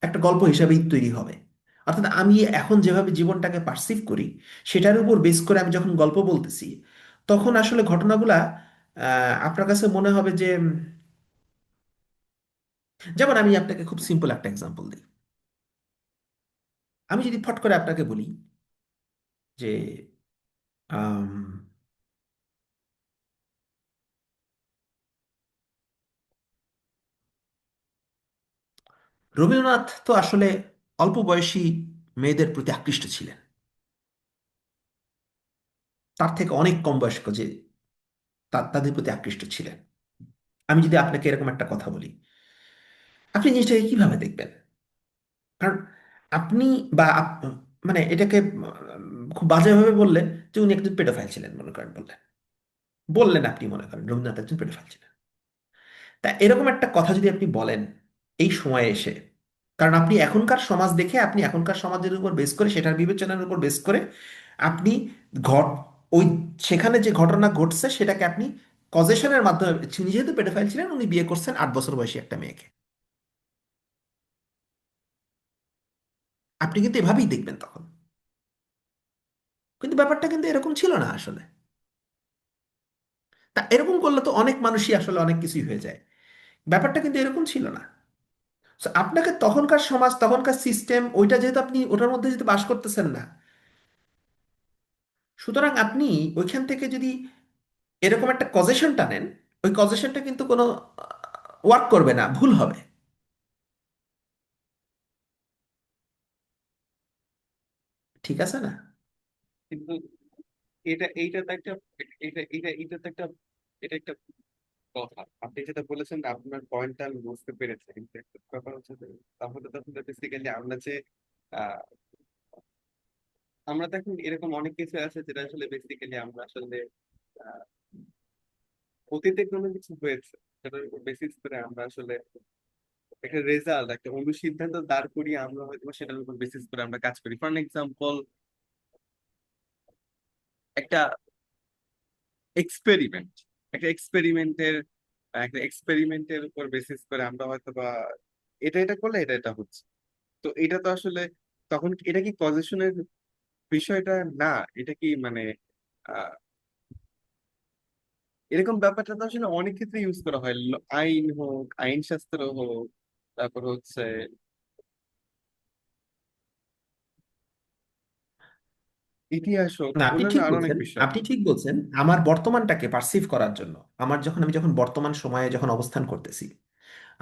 Speaker 2: একটা গল্প হিসাবেই তৈরি হবে। অর্থাৎ আমি এখন যেভাবে জীবনটাকে পার্সিভ করি সেটার উপর বেস করে আমি যখন গল্প বলতেছি, তখন আসলে ঘটনাগুলা আপনার কাছে মনে হবে যে যেমন আমি আপনাকে খুব সিম্পল একটা এক্সাম্পল দিই। আমি যদি ফট করে আপনাকে বলি যে আম, রবীন্দ্রনাথ তো আসলে অল্প বয়সী মেয়েদের প্রতি আকৃষ্ট ছিলেন, তার থেকে অনেক কম বয়স্ক যে তাদের প্রতি আকৃষ্ট ছিলেন। আমি যদি আপনাকে এরকম একটা কথা বলি, আপনি জিনিসটাকে কিভাবে দেখবেন? কারণ আপনি বা মানে এটাকে খুব বাজেভাবে বললেন যে উনি একজন পেডোফাইল ছিলেন, মনে করেন বললেন, বললেন আপনি মনে করেন রবীন্দ্রনাথ একজন পেডোফাইল ছিলেন। তা এরকম একটা কথা যদি আপনি বলেন এই সময়ে এসে, কারণ আপনি এখনকার সমাজ দেখে আপনি এখনকার সমাজের উপর বেস করে সেটার বিবেচনার উপর বেস করে আপনি ঘট ওই সেখানে যে ঘটনা ঘটছে সেটাকে আপনি কজেশনের মাধ্যমে, উনি যেহেতু পেডোফাইল ছিলেন উনি বিয়ে করছেন 8 বছর বয়সী একটা মেয়েকে, আপনি কিন্তু এভাবেই দেখবেন তখন। কিন্তু ব্যাপারটা কিন্তু এরকম ছিল না আসলে। তা এরকম করলে তো অনেক মানুষই আসলে অনেক কিছুই হয়ে যায়। ব্যাপারটা কিন্তু এরকম ছিল না। So, আপনাকে তখনকার সমাজ, তখনকার সিস্টেম, ওইটা যেহেতু আপনি ওটার মধ্যে যেহেতু বাস করতেছেন না, সুতরাং আপনি ওইখান থেকে যদি এরকম একটা কজেশন টানেন, ওই কজেশনটা কিন্তু কোনো ওয়ার্ক করবে না, ভুল হবে। ঠিক আছে না?
Speaker 1: কিন্তু এইটা তো একটা, এটা তো একটা, এটা একটা কথা আপনি যেটা বলেছেন আপনার পয়েন্টটা আমি বুঝতে পেরেছি, কিন্তু একটা ব্যাপার হচ্ছে যে তাহলে বেসিক্যালি আমরা যে আহ, আমরা তো এখন এরকম অনেক কিছু আছে যেটা আসলে বেসিক্যালি আমরা আসলে আহ, অতীতে কোনো কিছু হয়েছে সেটার উপর বেসিস করে আমরা আসলে একটা রেজাল্ট, একটা অনুসিদ্ধান্ত দাঁড় করিয়ে আমরা হয়তো বা সেটার উপর বেসিস করে আমরা কাজ করি। ফর এক্সাম্পল, একটা এক্সপেরিমেন্ট, একটা এক্সপেরিমেন্টের একটা এক্সপেরিমেন্টের উপর বেসিস করে আমরা হয়তো বা এটা করলে এটা হচ্ছে। তো এটা তো আসলে তখন এটা কি পজিশনের বিষয়টা না, এটা কি মানে আহ, এরকম ব্যাপারটা তো আসলে অনেক ক্ষেত্রে ইউজ করা হয়, আইন হোক, আইন শাস্ত্র হোক, তারপর হচ্ছে ইতিহাস হোক,
Speaker 2: না, আপনি
Speaker 1: অন্যান্য
Speaker 2: ঠিক
Speaker 1: আরো অনেক
Speaker 2: বলছেন।
Speaker 1: বিষয়।
Speaker 2: আপনি ঠিক বলছেন। আমার বর্তমানটাকে পারসিভ করার জন্য, আমি যখন বর্তমান সময়ে যখন অবস্থান করতেছি,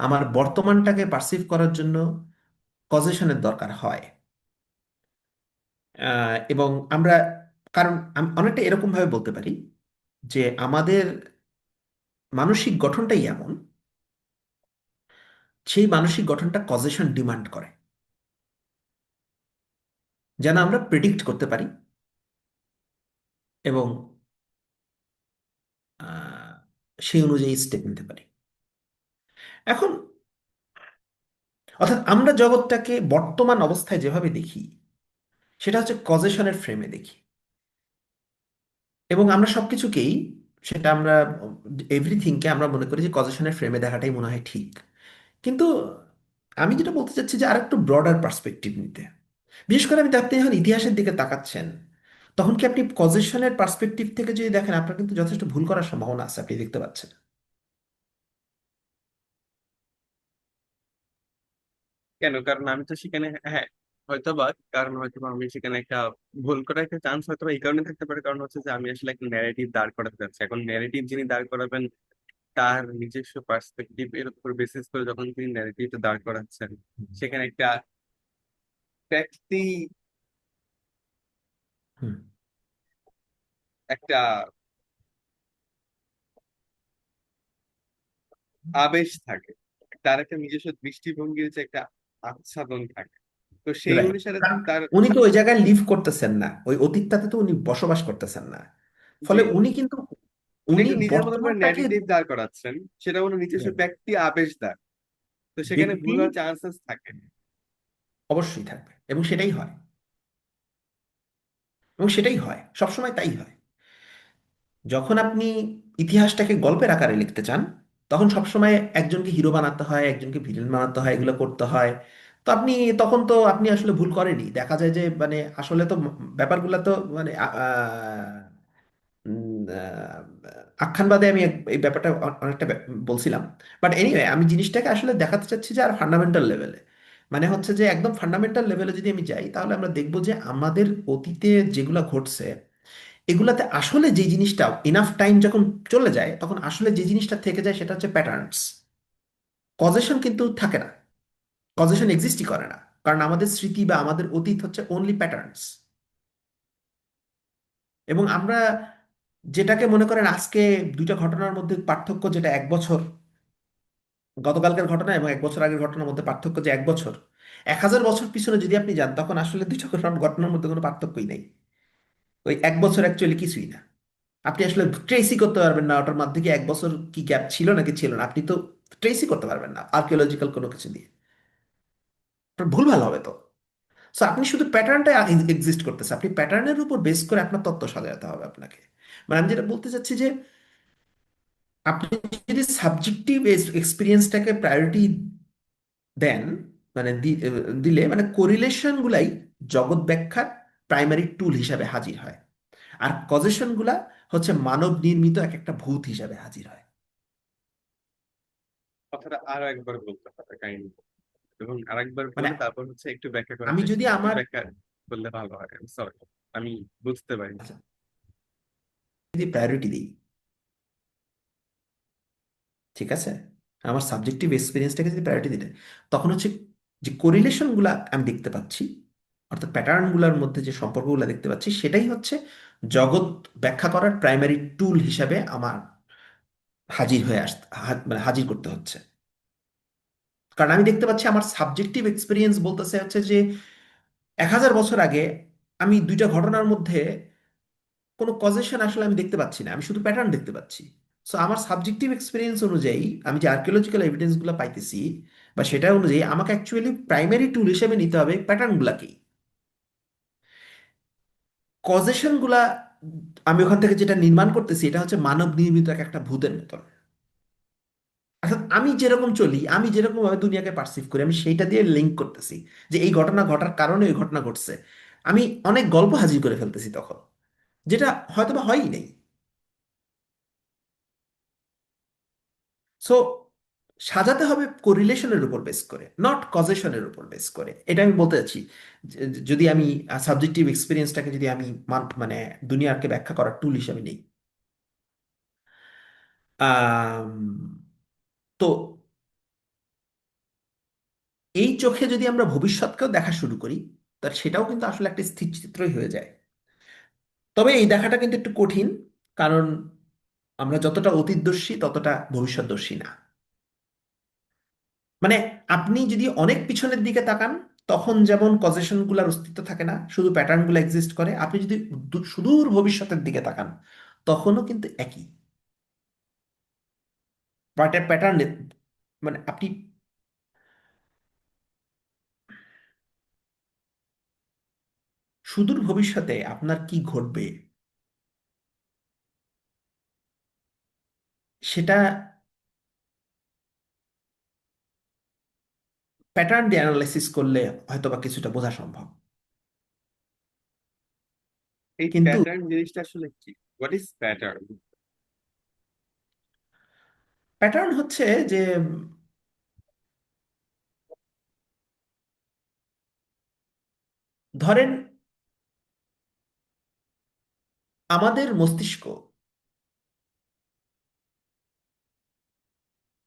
Speaker 2: আমার বর্তমানটাকে পারসিভ করার জন্য কজেশনের দরকার হয়। এবং আমরা, কারণ আমি অনেকটা এরকম ভাবে বলতে পারি যে আমাদের মানসিক গঠনটাই এমন, সেই মানসিক গঠনটা কজেশন ডিমান্ড করে, যেন আমরা প্রেডিক্ট করতে পারি এবং আহ, সেই অনুযায়ী স্টেপ নিতে পারি। এখন অর্থাৎ আমরা জগৎটাকে বর্তমান অবস্থায় যেভাবে দেখি, সেটা হচ্ছে কজেশনের ফ্রেমে দেখি। এবং আমরা সবকিছুকেই, সেটা আমরা এভরিথিংকে আমরা মনে করি যে কজেশনের ফ্রেমে দেখাটাই মনে হয় ঠিক। কিন্তু আমি যেটা বলতে চাচ্ছি যে আরেকটু ব্রডার পার্সপেক্টিভ নিতে। বিশেষ করে আপনি যখন ইতিহাসের দিকে তাকাচ্ছেন, তখন কি আপনি পজিশনের পার্সপেক্টিভ থেকে যদি দেখেন, আপনার কিন্তু যথেষ্ট ভুল করার সম্ভাবনা আছে, আপনি দেখতে পাচ্ছেন।
Speaker 1: কেন? কারণ আমি তো সেখানে, হ্যাঁ, হয়তোবা, কারণ হয়তোবা আমি সেখানে একটা ভুল করার একটা চান্স হয়তো এই কারণে থাকতে পারে, কারণ হচ্ছে যে আমি আসলে একটা ন্যারেটিভ দাঁড় করাতে যাচ্ছি। এখন ন্যারেটিভ যিনি দাঁড় করাবেন তার নিজস্ব পার্সপেক্টিভ এর উপর বেসিস করে যখন তিনি ন্যারেটিভটা দাঁড় করাচ্ছেন, সেখানে একটা ব্যক্তি,
Speaker 2: হুম।
Speaker 1: একটা আবেশ থাকে, তার একটা নিজস্ব দৃষ্টিভঙ্গির যে একটা আচ্ছাদন থাকে। তো সেই
Speaker 2: রাইট।
Speaker 1: অনুসারে
Speaker 2: কারণ
Speaker 1: তার,
Speaker 2: উনি তো ওই জায়গায় লিভ করতেছেন না, ওই অতীতটাতে তো উনি বসবাস করতেছেন না।
Speaker 1: জি,
Speaker 2: ফলে উনি কিন্তু,
Speaker 1: উনি
Speaker 2: উনি
Speaker 1: একটু নিজের মতো করে
Speaker 2: বর্তমানটাকে,
Speaker 1: ন্যারেটিভ দাঁড় করাচ্ছেন, সেটা হলো নিজস্ব ব্যক্তি আবেশ দাঁড়। তো সেখানে
Speaker 2: ব্যক্তি
Speaker 1: ভুল হওয়ার চান্সেস থাকে।
Speaker 2: অবশ্যই থাকবে, এবং সেটাই হয়, এবং সেটাই হয়, সবসময় তাই হয়। যখন আপনি ইতিহাসটাকে গল্পের আকারে লিখতে চান, তখন সবসময় একজনকে হিরো বানাতে হয়, একজনকে ভিলেন বানাতে হয়, এগুলো করতে হয়। তো আপনি, তখন তো আপনি আসলে ভুল করেনই, দেখা যায় যে মানে আসলে তো ব্যাপারগুলো তো মানে আখ্যানবাদে আমি এই ব্যাপারটা অনেকটা বলছিলাম। বাট এনিওয়ে, আমি জিনিসটাকে আসলে দেখাতে চাচ্ছি যে আর ফান্ডামেন্টাল লেভেলে, মানে হচ্ছে যে একদম ফান্ডামেন্টাল লেভেলে যদি আমি যাই, তাহলে আমরা দেখব যে আমাদের অতীতে যেগুলো ঘটছে, এগুলাতে আসলে যে জিনিসটা ইনাফ টাইম যখন চলে যায়, তখন আসলে যে জিনিসটা থেকে যায় সেটা হচ্ছে প্যাটার্নস। কজেশন কিন্তু থাকে না, কজেশন এক্সিস্টই করে না। কারণ আমাদের স্মৃতি বা আমাদের অতীত হচ্ছে অনলি প্যাটার্নস। এবং আমরা যেটাকে মনে করেন আজকে দুইটা ঘটনার মধ্যে পার্থক্য যেটা 1 বছর, গতকালকের ঘটনা এবং 1 বছর আগের ঘটনার মধ্যে পার্থক্য যে 1 বছর, 1000 বছর পিছনে যদি আপনি যান, তখন আসলে দুইটা ঘটনার মধ্যে কোনো পার্থক্যই নেই। ওই 1 বছর অ্যাকচুয়ালি কিছুই না। আপনি আসলে ট্রেসই করতে পারবেন না ওটার মধ্যে কি 1 বছর কি গ্যাপ ছিল নাকি ছিল না, আপনি তো ট্রেসই করতে পারবেন না আর্কিওলজিক্যাল কোনো কিছু দিয়ে। আপনার ভুলভাল হবে তো। সো আপনি শুধু প্যাটার্নটা এক্সিস্ট করতেছে, আপনি প্যাটার্নের উপর বেস করে আপনার তত্ত্ব সাজাতে হবে আপনাকে। মানে আমি যেটা বলতে চাচ্ছি যে আপনি যদি সাবজেক্টিভ এক্সপিরিয়েন্সটাকে প্রায়োরিটি দেন, মানে দিলে মানে কোরিলেশন গুলাই জগৎ ব্যাখ্যার প্রাইমারি টুল হিসাবে হাজির হয়। আর কজেশন গুলা হচ্ছে মানব নির্মিত এক একটা ভূত হিসাবে হাজির হয়।
Speaker 1: কথাটা আরো একবার বলতে হবে কাইন্ডলি, এবং আরেকবার
Speaker 2: মানে
Speaker 1: বলে তারপর হচ্ছে একটু ব্যাখ্যা করার
Speaker 2: আমি
Speaker 1: চেষ্টা,
Speaker 2: যদি
Speaker 1: একটু
Speaker 2: আমার
Speaker 1: ব্যাখ্যা করলে ভালো হয়। সরি, আমি বুঝতে পারি।
Speaker 2: আচ্ছা, যদি প্রায়োরিটি দিই, ঠিক আছে, আমার সাবজেক্টিভ এক্সপিরিয়েন্সটাকে যদি প্রায়োরিটি দিলে, তখন হচ্ছে যে কোরিলেশন গুলা আমি দেখতে পাচ্ছি, অর্থাৎ প্যাটার্ন গুলার মধ্যে যে সম্পর্কগুলো দেখতে পাচ্ছি, সেটাই হচ্ছে জগৎ ব্যাখ্যা করার প্রাইমারি টুল হিসাবে আমার হাজির হয়ে আসতে মানে হাজির করতে হচ্ছে। কারণ আমি দেখতে পাচ্ছি আমার সাবজেক্টিভ এক্সপিরিয়েন্স বলতেছে হচ্ছে যে 1000 বছর আগে আমি দুইটা ঘটনার মধ্যে কোনো কজেশন আসলে আমি দেখতে পাচ্ছি না, আমি শুধু প্যাটার্ন দেখতে পাচ্ছি। সো আমার সাবজেক্টিভ এক্সপিরিয়েন্স অনুযায়ী আমি যে আর্কিওলজিক্যাল এভিডেন্সগুলো পাইতেছি বা সেটা অনুযায়ী আমাকে অ্যাকচুয়ালি প্রাইমারি টুল হিসেবে নিতে হবে প্যাটার্নগুলোকেই। কজেশনগুলা আমি ওখান থেকে যেটা নির্মাণ করতেছি এটা হচ্ছে মানব নির্মিত এক একটা ভূতের মতন। অর্থাৎ আমি যেরকম চলি, আমি যেরকম ভাবে দুনিয়াকে পারসিভ করি, আমি সেইটা দিয়ে লিঙ্ক করতেছি যে এই ঘটনা ঘটার কারণে ওই ঘটনা ঘটছে। আমি অনেক গল্প হাজির করে ফেলতেছি তখন, যেটা হয়তোবা হয়ই নেই। সো সাজাতে হবে কোরিলেশনের উপর বেস করে, নট কজেশনের উপর বেস করে, এটা আমি বলতে চাচ্ছি। যদি আমি সাবজেক্টিভ এক্সপিরিয়েন্সটাকে যদি আমি মানে দুনিয়াকে ব্যাখ্যা করার টুল হিসেবে নিই, আম, তো এই চোখে যদি আমরা ভবিষ্যৎকেও দেখা শুরু করি, তার সেটাও কিন্তু আসলে একটা স্থির চিত্রই হয়ে যায়। তবে এই দেখাটা কিন্তু একটু কঠিন, কারণ আমরা যতটা অতীতদর্শী ততটা ভবিষ্যৎদর্শী না। মানে আপনি যদি অনেক পিছনের দিকে তাকান, তখন যেমন কজেশন গুলার অস্তিত্ব থাকে না, শুধু প্যাটার্ন গুলো এক্সিস্ট করে। আপনি যদি সুদূর ভবিষ্যতের দিকে তাকান, তখনও কিন্তু একই প্যাটার্ন। মানে আপনি সুদূর ভবিষ্যতে আপনার কি ঘটবে সেটা প্যাটার্ন দিয়ে অ্যানালাইসিস করলে হয়তোবা কিছুটা বোঝা সম্ভব।
Speaker 1: এই
Speaker 2: কিন্তু
Speaker 1: প্যাটার্ন জিনিসটা আসলে কি? What is pattern?
Speaker 2: প্যাটার্ন হচ্ছে যে, ধরেন আমাদের মস্তিষ্ক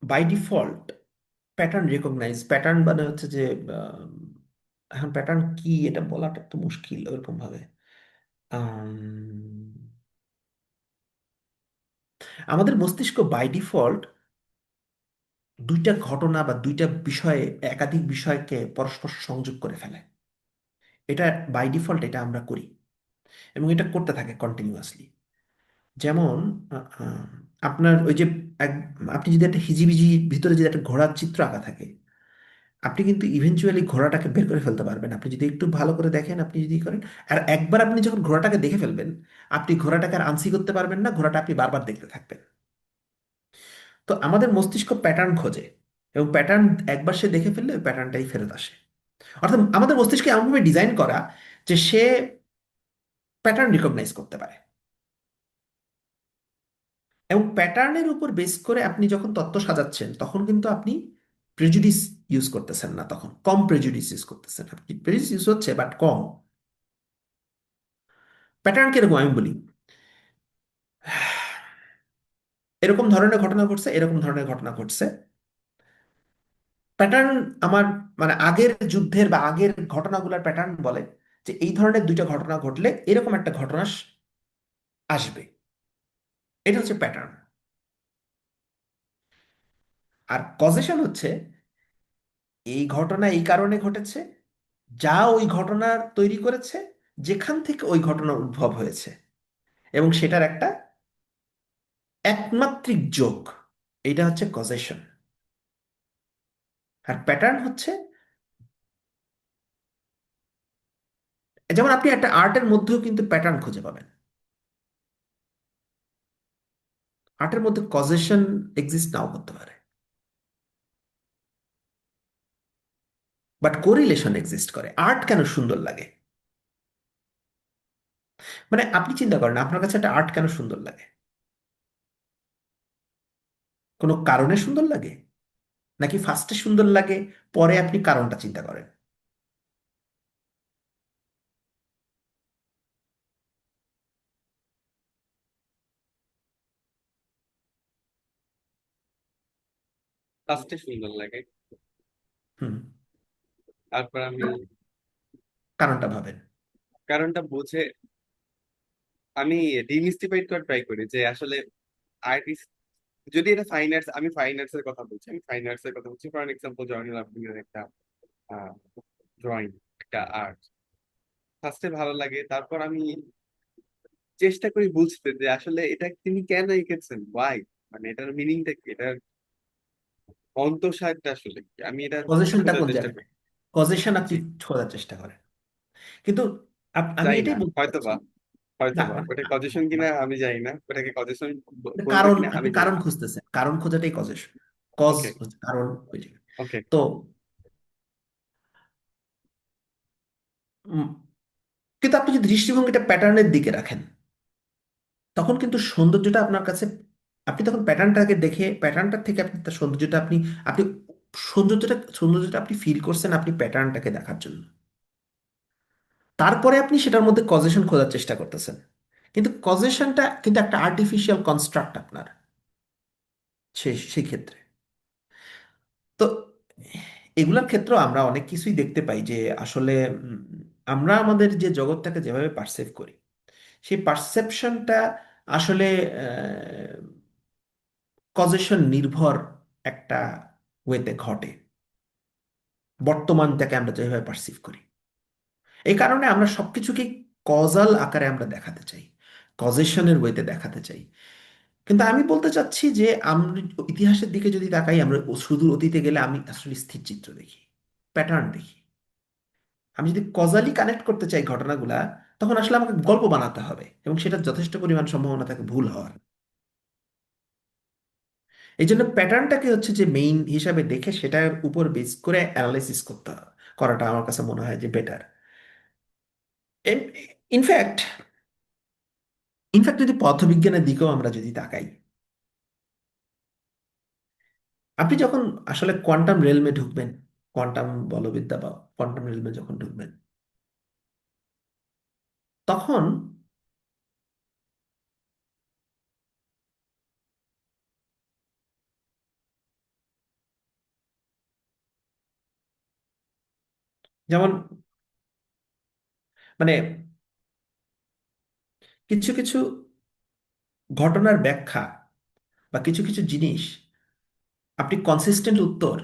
Speaker 2: by default pattern recognize, pattern মানে হচ্ছে যে আম, এখন প্যাটার্ন কি এটা বলাটা একটু মুশকিল ওরকম ভাবে। আম, আমাদের মস্তিষ্ক বাই ডিফল্ট দুইটা ঘটনা বা দুইটা বিষয়ে, একাধিক বিষয়কে পরস্পর সংযোগ করে ফেলে। এটা বাই ডিফল্ট এটা আমরা করি, এবং এটা করতে থাকে কন্টিনিউয়াসলি। যেমন আহ, আহ, আপনার ওই যে এক, আপনি যদি একটা হিজিবিজি ভিতরে যদি একটা ঘোড়ার চিত্র আঁকা থাকে, আপনি কিন্তু ইভেনচুয়ালি ঘোড়াটাকে বের করে ফেলতে পারবেন আপনি যদি একটু ভালো করে দেখেন, আপনি যদি করেন। আর একবার আপনি যখন ঘোড়াটাকে দেখে ফেলবেন, আপনি ঘোড়াটাকে আর আনসি করতে পারবেন না, ঘোড়াটা আপনি বারবার দেখতে থাকবেন। তো আমাদের মস্তিষ্ক প্যাটার্ন খোঁজে, এবং প্যাটার্ন একবার সে দেখে ফেললে ওই প্যাটার্নটাই ফেরত আসে। অর্থাৎ আমাদের মস্তিষ্ক এমনভাবে ডিজাইন করা যে সে প্যাটার্ন রিকগনাইজ করতে পারে। এবং প্যাটার্নের উপর বেস করে আপনি যখন তত্ত্ব সাজাচ্ছেন, তখন কিন্তু আপনি প্রেজুডিস ইউজ করতেছেন না, তখন কম প্রেজুডিস ইউজ করতেছেন। আপনি প্রেজুডিস ইউজ হচ্ছে বাট কম। প্যাটার্ন কিরকম আমি বলি, এরকম ধরনের ঘটনা ঘটছে, এরকম ধরনের ঘটনা ঘটছে। প্যাটার্ন আমার মানে আগের যুদ্ধের বা আগের ঘটনাগুলোর প্যাটার্ন বলে যে এই ধরনের দুইটা ঘটনা ঘটলে এরকম একটা ঘটনা আসবে। এটা হচ্ছে প্যাটার্ন। আর কজেশন হচ্ছে এই ঘটনা এই কারণে ঘটেছে, যা ওই ঘটনা তৈরি করেছে, যেখান থেকে ওই ঘটনা উদ্ভব হয়েছে, এবং সেটার একটা একমাত্রিক যোগ, এটা হচ্ছে কজেশন। আর প্যাটার্ন হচ্ছে, যেমন আপনি একটা আর্টের মধ্যেও কিন্তু প্যাটার্ন খুঁজে পাবেন। আর্টের মধ্যে কজেশন এক্সিস্ট নাও করতে পারে, বাট কোরিলেশন এক্সিস্ট করে। আর্ট কেন সুন্দর লাগে? মানে আপনি চিন্তা করেন আপনার কাছে একটা আর্ট কেন সুন্দর লাগে? কোনো কারণে সুন্দর লাগে, নাকি ফার্স্টে সুন্দর লাগে পরে আপনি কারণটা চিন্তা করেন?
Speaker 1: ফার্স্টে সুন্দর লাগে,
Speaker 2: হুম।
Speaker 1: তারপর আমি
Speaker 2: কারণটা ভাবেন।
Speaker 1: কারণটা বুঝে আমি ডিমিস্টিফাইড করার ট্রাই করি যে আসলে আর্টিস্ট, যদি এটা ফাইন আর্টস, আমি ফাইন আর্টস এর কথা বলছি, আমি ফাইন আর্টস এর কথা বলছি। ফর এক্সাম্পল জয়নুল আবেদিনের একটা ড্রয়িং, একটা আর্ট, ফার্স্টে ভালো লাগে, তারপর আমি চেষ্টা করি বুঝতে যে আসলে এটা তিনি কেন এঁকেছেন, ওয়াই, মানে এটার মিনিংটা কি, এটার অন্তঃসারটা আসলে কি, আমি এটা
Speaker 2: পজিশনটা
Speaker 1: খোঁজার
Speaker 2: কোন
Speaker 1: চেষ্টা
Speaker 2: জায়গায়,
Speaker 1: করি।
Speaker 2: পজিশন আপনি
Speaker 1: জি,
Speaker 2: খোঁজার চেষ্টা করেন। কিন্তু আমি
Speaker 1: যাই না,
Speaker 2: এটাই বলতে চাচ্ছি।
Speaker 1: হয়তোবা,
Speaker 2: না
Speaker 1: হয়তোবা
Speaker 2: মানে
Speaker 1: ওটা কজেশন কিনা আমি জানি না, ওটাকে কজেশন বলবে
Speaker 2: কারণ,
Speaker 1: কিনা
Speaker 2: আপনি
Speaker 1: আমি জানি
Speaker 2: কারণ
Speaker 1: না।
Speaker 2: খুঁজতেছেন, কারণ খোঁজাটাই কজেশন। কজ
Speaker 1: ওকে,
Speaker 2: হচ্ছে কারণ, ওই জায়গায়।
Speaker 1: ওকে।
Speaker 2: তো উম, কিন্তু আপনি যদি দৃষ্টিভঙ্গিটা প্যাটার্নের দিকে রাখেন, তখন কিন্তু সৌন্দর্যটা আপনার কাছে, আপনি তখন প্যাটার্নটাকে দেখে প্যাটার্নটার থেকে আপনি তার সৌন্দর্যটা আপনি আপনি সৌন্দর্যটা আপনি ফিল করছেন আপনি প্যাটার্নটাকে দেখার জন্য। তারপরে আপনি সেটার মধ্যে কজেশন খোঁজার চেষ্টা করতেছেন। কিন্তু কজেশনটা কিন্তু একটা আর্টিফিশিয়াল কনস্ট্রাক্ট আপনার, সেই ক্ষেত্রে। তো এগুলোর ক্ষেত্রেও আমরা অনেক কিছুই দেখতে পাই যে আসলে উম, আমরা আমাদের যে জগৎটাকে যেভাবে পারসেভ করি, সেই পারসেপশনটা আসলে কজেশন নির্ভর একটা ওয়েতে ঘটে, বর্তমানটাকে আমরা যেভাবে পারসিভ করি। এই কারণে আমরা সবকিছুকে কজাল আকারে আমরা দেখাতে চাই, কজেশনের ওয়েতে দেখাতে চাই। কিন্তু আমি বলতে চাচ্ছি যে আমরা ইতিহাসের দিকে যদি তাকাই, আমরা সুদূর অতীতে গেলে আমি আসলে স্থির চিত্র দেখি, প্যাটার্ন দেখি। আমি যদি কজালি কানেক্ট করতে চাই ঘটনাগুলা, তখন আসলে আমাকে গল্প বানাতে হবে এবং সেটা যথেষ্ট পরিমাণ সম্ভাবনা থাকে ভুল হওয়ার। এই জন্য প্যাটার্নটাকে হচ্ছে যে মেইন হিসাবে দেখে সেটার উপর বেস করে অ্যানালাইসিস করতে হবে, করাটা আমার কাছে মনে হয় যে বেটার। ইনফ্যাক্ট ইনফ্যাক্ট যদি পদার্থবিজ্ঞানের দিকেও আমরা যদি তাকাই, আপনি যখন আসলে কোয়ান্টাম রেলমে ঢুকবেন, কোয়ান্টাম বলবিদ্যা বা কোয়ান্টাম রেলমে যখন ঢুকবেন, তখন যেমন মানে কিছু কিছু ঘটনার ব্যাখ্যা বা কিছু কিছু জিনিস আপনি কনসিস্টেন্ট উত্তর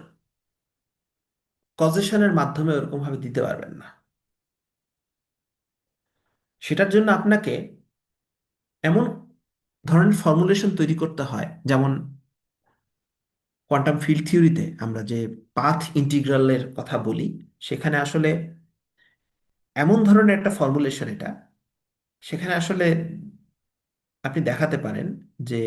Speaker 2: কজেশনের মাধ্যমে ওরকম ভাবে দিতে পারবেন না। সেটার জন্য আপনাকে এমন ধরনের ফর্মুলেশন তৈরি করতে হয়, যেমন কোয়ান্টাম ফিল্ড থিওরিতে আমরা যে পাথ ইন্টিগ্রালের কথা বলি, সেখানে আসলে এমন ধরনের একটা ফর্মুলেশন এটা, সেখানে আসলে আপনি দেখাতে পারেন যে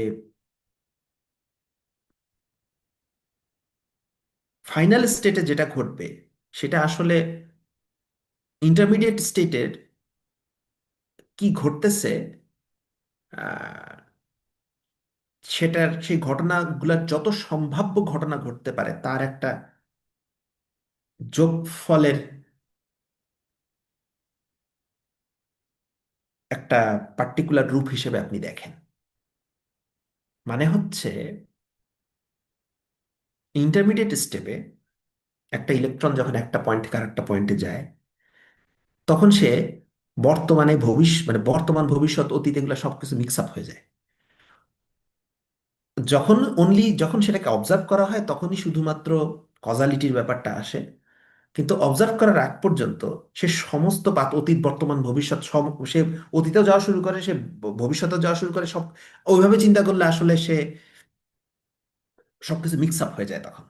Speaker 2: ফাইনাল স্টেটে যেটা ঘটবে সেটা আসলে ইন্টারমিডিয়েট স্টেটের কি ঘটতেছে, আহ, সেটার সেই ঘটনাগুলোর যত সম্ভাব্য ঘটনা ঘটতে পারে তার একটা যোগফলের একটা পার্টিকুলার রূপ হিসেবে আপনি দেখেন। মানে হচ্ছে ইন্টারমিডিয়েট স্টেপে একটা ইলেকট্রন যখন একটা পয়েন্ট থেকে আরেকটা পয়েন্টে যায়, তখন সে বর্তমানে ভবিষ্যৎ, মানে বর্তমান ভবিষ্যৎ অতীত এগুলো সবকিছু মিক্স আপ হয়ে যায়। যখন সেটাকে অবজার্ভ করা হয় তখনই শুধুমাত্র কজালিটির ব্যাপারটা আসে। কিন্তু অবজার্ভ করার আগ পর্যন্ত সে সমস্ত পাত, অতীত বর্তমান ভবিষ্যৎ সব, সে অতীতেও যাওয়া শুরু করে, সে ভবিষ্যতেও যাওয়া শুরু করে, সব ওইভাবে চিন্তা করলে আসলে সে সবকিছু মিক্স আপ হয়ে যায় তখন।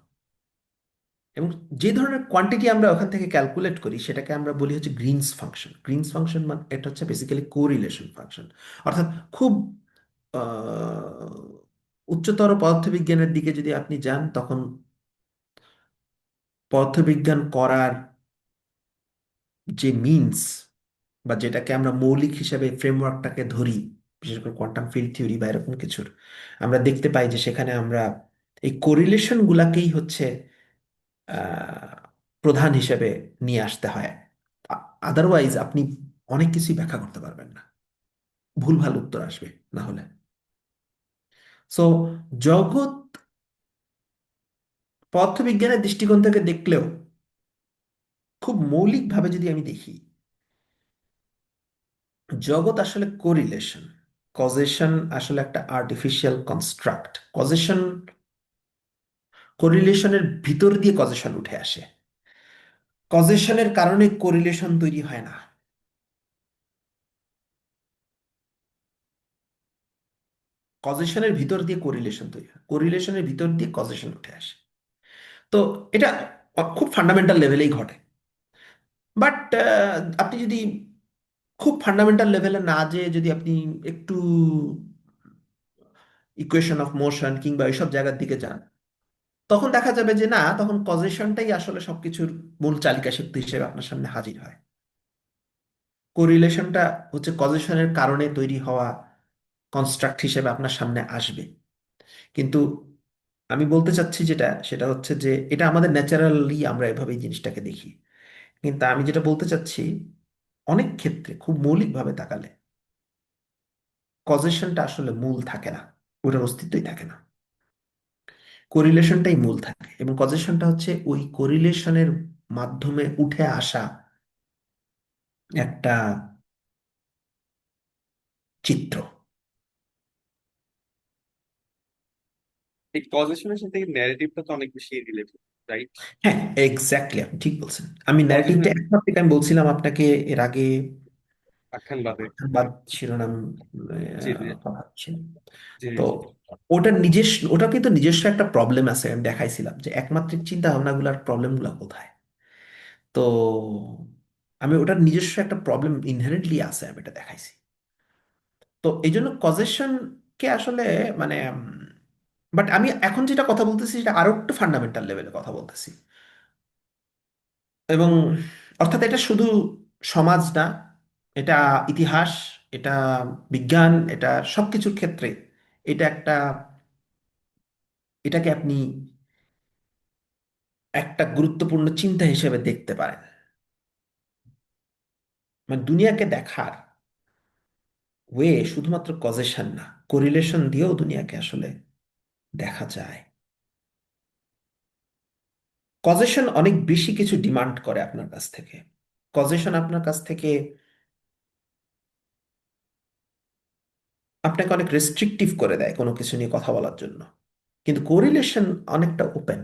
Speaker 2: এবং যে ধরনের কোয়ান্টিটি আমরা ওখান থেকে ক্যালকুলেট করি সেটাকে আমরা বলি হচ্ছে গ্রিনস ফাংশন। গ্রিনস ফাংশন মানে এটা হচ্ছে বেসিক্যালি কোরিলেশন ফাংশন। অর্থাৎ খুব আহ, উচ্চতর পদার্থবিজ্ঞানের দিকে যদি আপনি যান, তখন পদার্থবিজ্ঞান করার যে মিনস, বা যেটাকে আমরা মৌলিক হিসেবে ফ্রেমওয়ার্কটাকে ধরি, বিশেষ করে কোয়ান্টাম ফিল্ড থিওরি বা এরকম কিছুর, আমরা দেখতে পাই যে সেখানে আমরা এই কোরিলেশন গুলাকেই হচ্ছে আহ, প্রধান হিসেবে নিয়ে আসতে হয়। আদারওয়াইজ আপনি অনেক কিছুই ব্যাখ্যা করতে পারবেন না, ভুলভাল উত্তর আসবে না হলে। সো জগৎ পদার্থবিজ্ঞানের দৃষ্টিকোণ থেকে দেখলেও, খুব মৌলিকভাবে যদি আমি দেখি, জগৎ আসলে কোরিলেশন, কজেশন আসলে একটা আর্টিফিশিয়াল কনস্ট্রাক্ট। কজেশন, কোরিলেশনের ভিতর দিয়ে কজেশন উঠে আসে, কজেশনের কারণে কোরিলেশন তৈরি হয় না। কজেশনের ভিতর দিয়ে কোরিলেশন তৈরি হয়, কোরিলেশনের ভিতর দিয়ে কজেশন উঠে আসে। তো এটা খুব ফান্ডামেন্টাল লেভেলেই ঘটে। বাট আপনি যদি খুব ফান্ডামেন্টাল লেভেলে না যেয়ে যদি আপনি একটু ইকুয়েশন অফ মোশন কিংবা এইসব জায়গার দিকে যান, তখন দেখা যাবে যে না, তখন কজেশনটাই আসলে সবকিছুর মূল চালিকা শক্তি হিসেবে আপনার সামনে হাজির হয়। কোরিলেশনটা হচ্ছে কজেশনের কারণে তৈরি হওয়া কনস্ট্রাক্ট হিসেবে আপনার সামনে আসবে। কিন্তু আমি বলতে চাচ্ছি যেটা, সেটা হচ্ছে যে এটা আমাদের ন্যাচারালি আমরা এভাবেই জিনিসটাকে দেখি। কিন্তু আমি যেটা বলতে চাচ্ছি, অনেক ক্ষেত্রে খুব মৌলিকভাবে তাকালে কজেশনটা আসলে মূল থাকে না, ওটার অস্তিত্বই থাকে না। কোরিলেশনটাই মূল থাকে, এবং কজেশনটা হচ্ছে ওই কোরিলেশনের মাধ্যমে উঠে আসা একটা চিত্র।
Speaker 1: এই কজেশনের সাথে ন্যারেটিভটা তো অনেক বেশি রিলেটেড, রাইট?
Speaker 2: হ্যাঁ, এক্স্যাক্টলি, আপনি ঠিক বলছেন। আমি ন্যারেটিভটা
Speaker 1: কজেশনের
Speaker 2: এক টপিক আমি বলছিলাম আপনাকে এর আগে,
Speaker 1: আখ্যান বাদে।
Speaker 2: বাদ শিরোনাম
Speaker 1: জি জি
Speaker 2: কথা হচ্ছে।
Speaker 1: জি
Speaker 2: তো
Speaker 1: জি।
Speaker 2: ওটার নিজস্ব, ওটা কিন্তু নিজস্ব একটা প্রবলেম আছে। আমি দেখাইছিলাম যে একমাত্রিক চিন্তা ভাবনাগুলোর প্রবলেমগুলো কোথায়। তো আমি ওটার নিজস্ব একটা প্রবলেম ইনহেরেন্টলি আছে, আমি এটা দেখাইছি। তো এই জন্য কজেশনকে আসলে মানে বাট আমি এখন যেটা কথা বলতেছি সেটা আরো একটু ফান্ডামেন্টাল লেভেলে কথা বলতেছি। এবং অর্থাৎ এটা শুধু সমাজ না, এটা ইতিহাস, এটা বিজ্ঞান, এটা সবকিছুর ক্ষেত্রে এটা একটা, এটাকে আপনি একটা গুরুত্বপূর্ণ চিন্তা হিসেবে দেখতে পারেন। মানে দুনিয়াকে দেখার ওয়ে শুধুমাত্র কজেশন না, কোরিলেশন দিয়েও দুনিয়াকে আসলে দেখা যায়। কজেশন অনেক বেশি কিছু ডিমান্ড করে আপনার কাছ থেকে। কজেশন আপনার কাছ থেকে আপনাকে অনেক রেস্ট্রিকটিভ করে দেয় কোনো কিছু নিয়ে কথা বলার জন্য, কিন্তু কোরিলেশন অনেকটা ওপেন।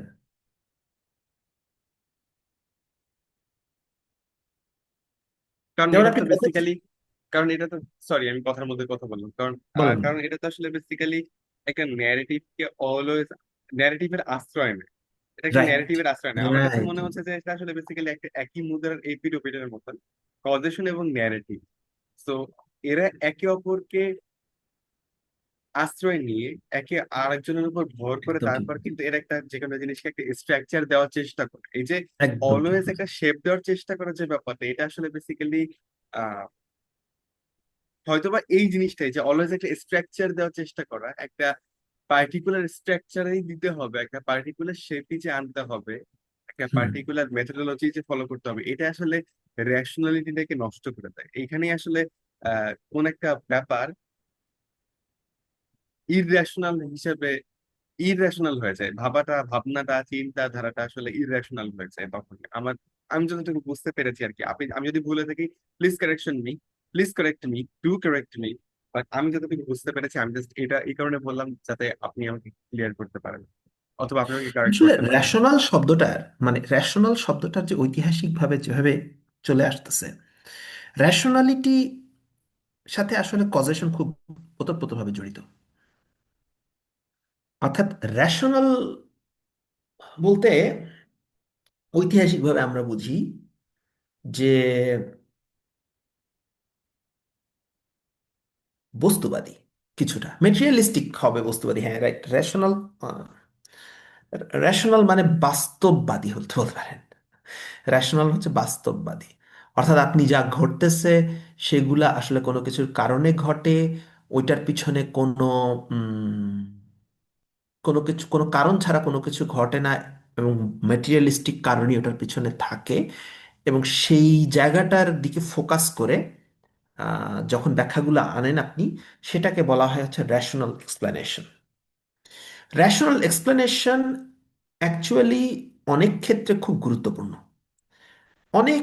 Speaker 1: কারণ
Speaker 2: যেমন
Speaker 1: এটা
Speaker 2: আপনি
Speaker 1: তো বেসিক্যালি, কারণ এটা তো, সরি আমি কথার মধ্যে কথা বললাম, কারণ
Speaker 2: বলুন।
Speaker 1: কারণ এটা তো আসলে বেসিক্যালি একটা ন্যারেটিভকে অলওয়েজ, ন্যারেটিভের আশ্রয় নেয়। এটা একটা
Speaker 2: রাইট,
Speaker 1: ন্যারেটিভের আশ্রয় নেয়। আমার কাছে
Speaker 2: রাইট।
Speaker 1: মনে হচ্ছে যে এটা আসলে বেসিক্যালি একটা একই মুদ্রার এপিঠ ওপিঠের মতন, কজেশন এবং ন্যারেটিভ। সো এরা একে অপরকে আশ্রয় নিয়ে একে আরেকজনের উপর ভর করে
Speaker 2: একদম ঠিক
Speaker 1: তারপর
Speaker 2: বলছেন।
Speaker 1: কিন্তু এর একটা যে কোনো জিনিসকে একটা স্ট্রাকচার দেওয়ার চেষ্টা করে। এই যে
Speaker 2: একদম ঠিক
Speaker 1: অলওয়েজ একটা
Speaker 2: বলছেন।
Speaker 1: শেপ দেওয়ার চেষ্টা করার যে ব্যাপারটা, এটা আসলে বেসিক্যালি হয়তোবা এই জিনিসটাই যে অলওয়েজ একটা স্ট্রাকচার দেওয়ার চেষ্টা করা, একটা পার্টিকুলার স্ট্রাকচারেই দিতে হবে, একটা পার্টিকুলার শেপই যে আনতে হবে, একটা
Speaker 2: হুম।
Speaker 1: পার্টিকুলার মেথোডোলজি যে ফলো করতে হবে, এটা আসলে রেশনালিটিটাকে নষ্ট করে দেয়। এইখানেই আসলে কোন একটা ব্যাপার ইররেশনাল হিসেবে ইররেশনাল হয়ে যায়, ভাবনাটা চিন্তাধারাটা আসলে ইররেশনাল হয়ে যায় তখন। আমি যতটুকু বুঝতে পেরেছি আর কি, আমি যদি ভুলে থাকি, please correction me, please correct me, do correct me. But আমি যতটুকু বুঝতে পেরেছি, আমি জাস্ট এটা এই কারণে বললাম যাতে আপনি আমাকে ক্লিয়ার করতে পারেন, অথবা আপনি আমাকে কারেক্ট
Speaker 2: আসলে
Speaker 1: করতে পারেন।
Speaker 2: রেশনাল শব্দটার, মানে রেশনাল শব্দটার যে ঐতিহাসিকভাবে যেভাবে চলে আসতেছে, রেশনালিটি সাথে আসলে কজেশন খুব ওতপ্রোতভাবে জড়িত। অর্থাৎ রেশনাল বলতে ঐতিহাসিকভাবে আমরা বুঝি যে বস্তুবাদী, কিছুটা মেটেরিয়ালিস্টিক হবে বস্তুবাদী, হ্যাঁ রাইট। রেশনাল, রেশনাল মানে বাস্তববাদী বলতে বলতে পারেন। রেশনাল হচ্ছে বাস্তববাদী। অর্থাৎ আপনি যা ঘটতেছে সেগুলা আসলে কোনো কিছুর কারণে ঘটে, ওইটার পিছনে কোনো কিছু, কোনো কারণ ছাড়া কোনো কিছু ঘটে না, এবং ম্যাটেরিয়ালিস্টিক কারণই ওটার পিছনে থাকে। এবং সেই জায়গাটার দিকে ফোকাস করে যখন ব্যাখ্যাগুলো আনেন আপনি, সেটাকে বলা হয় হচ্ছে rational explanation. Rational explanation actually অনেক ক্ষেত্রে খুব গুরুত্বপূর্ণ। অনেক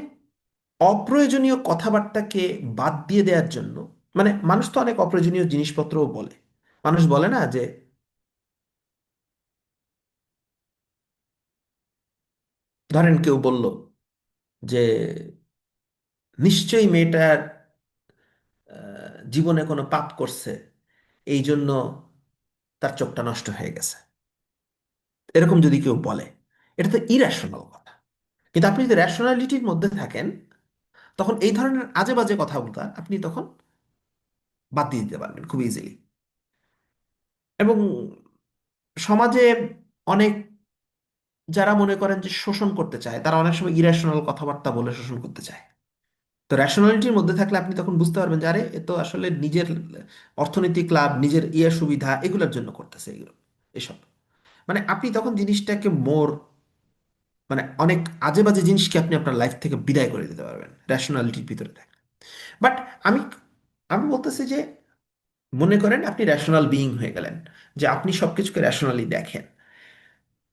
Speaker 2: অপ্রয়োজনীয় কথাবার্তাকে বাদ দিয়ে দেওয়ার জন্য, মানে মানুষ তো অনেক অপ্রয়োজনীয় জিনিসপত্রও বলে। মানুষ বলে না যে, ধরেন কেউ বলল যে নিশ্চয়ই মেয়েটার জীবনে কোনো পাপ করছে, এই জন্য তার চোখটা নষ্ট হয়ে গেছে, এরকম যদি কেউ বলে, এটা তো ইরাশনাল কথা। কিন্তু আপনি যদি রেশনালিটির মধ্যে থাকেন, তখন এই ধরনের আজে বাজে কথাগুলো আপনি তখন বাদ দিয়ে দিতে পারবেন খুব ইজিলি। এবং সমাজে অনেক যারা মনে করেন যে শোষণ করতে চায়, তারা অনেক সময় ইরেশনাল কথাবার্তা বলে শোষণ করতে চায়। তো রেশনালিটির মধ্যে থাকলে আপনি তখন বুঝতে পারবেন যে আরে এ তো আসলে নিজের অর্থনৈতিক লাভ, নিজের সুবিধা, এগুলোর জন্য করতেছে এগুলো, এসব। মানে আপনি তখন জিনিসটাকে মানে অনেক আজে বাজে জিনিসকে আপনি আপনার লাইফ থেকে বিদায় করে দিতে পারবেন রেশনালিটির ভিতরে থাকে। বাট আমি আমি বলতেছি যে, মনে করেন আপনি রেশনাল বিইং হয়ে গেলেন, যে আপনি সবকিছুকে রেশনালি দেখেন,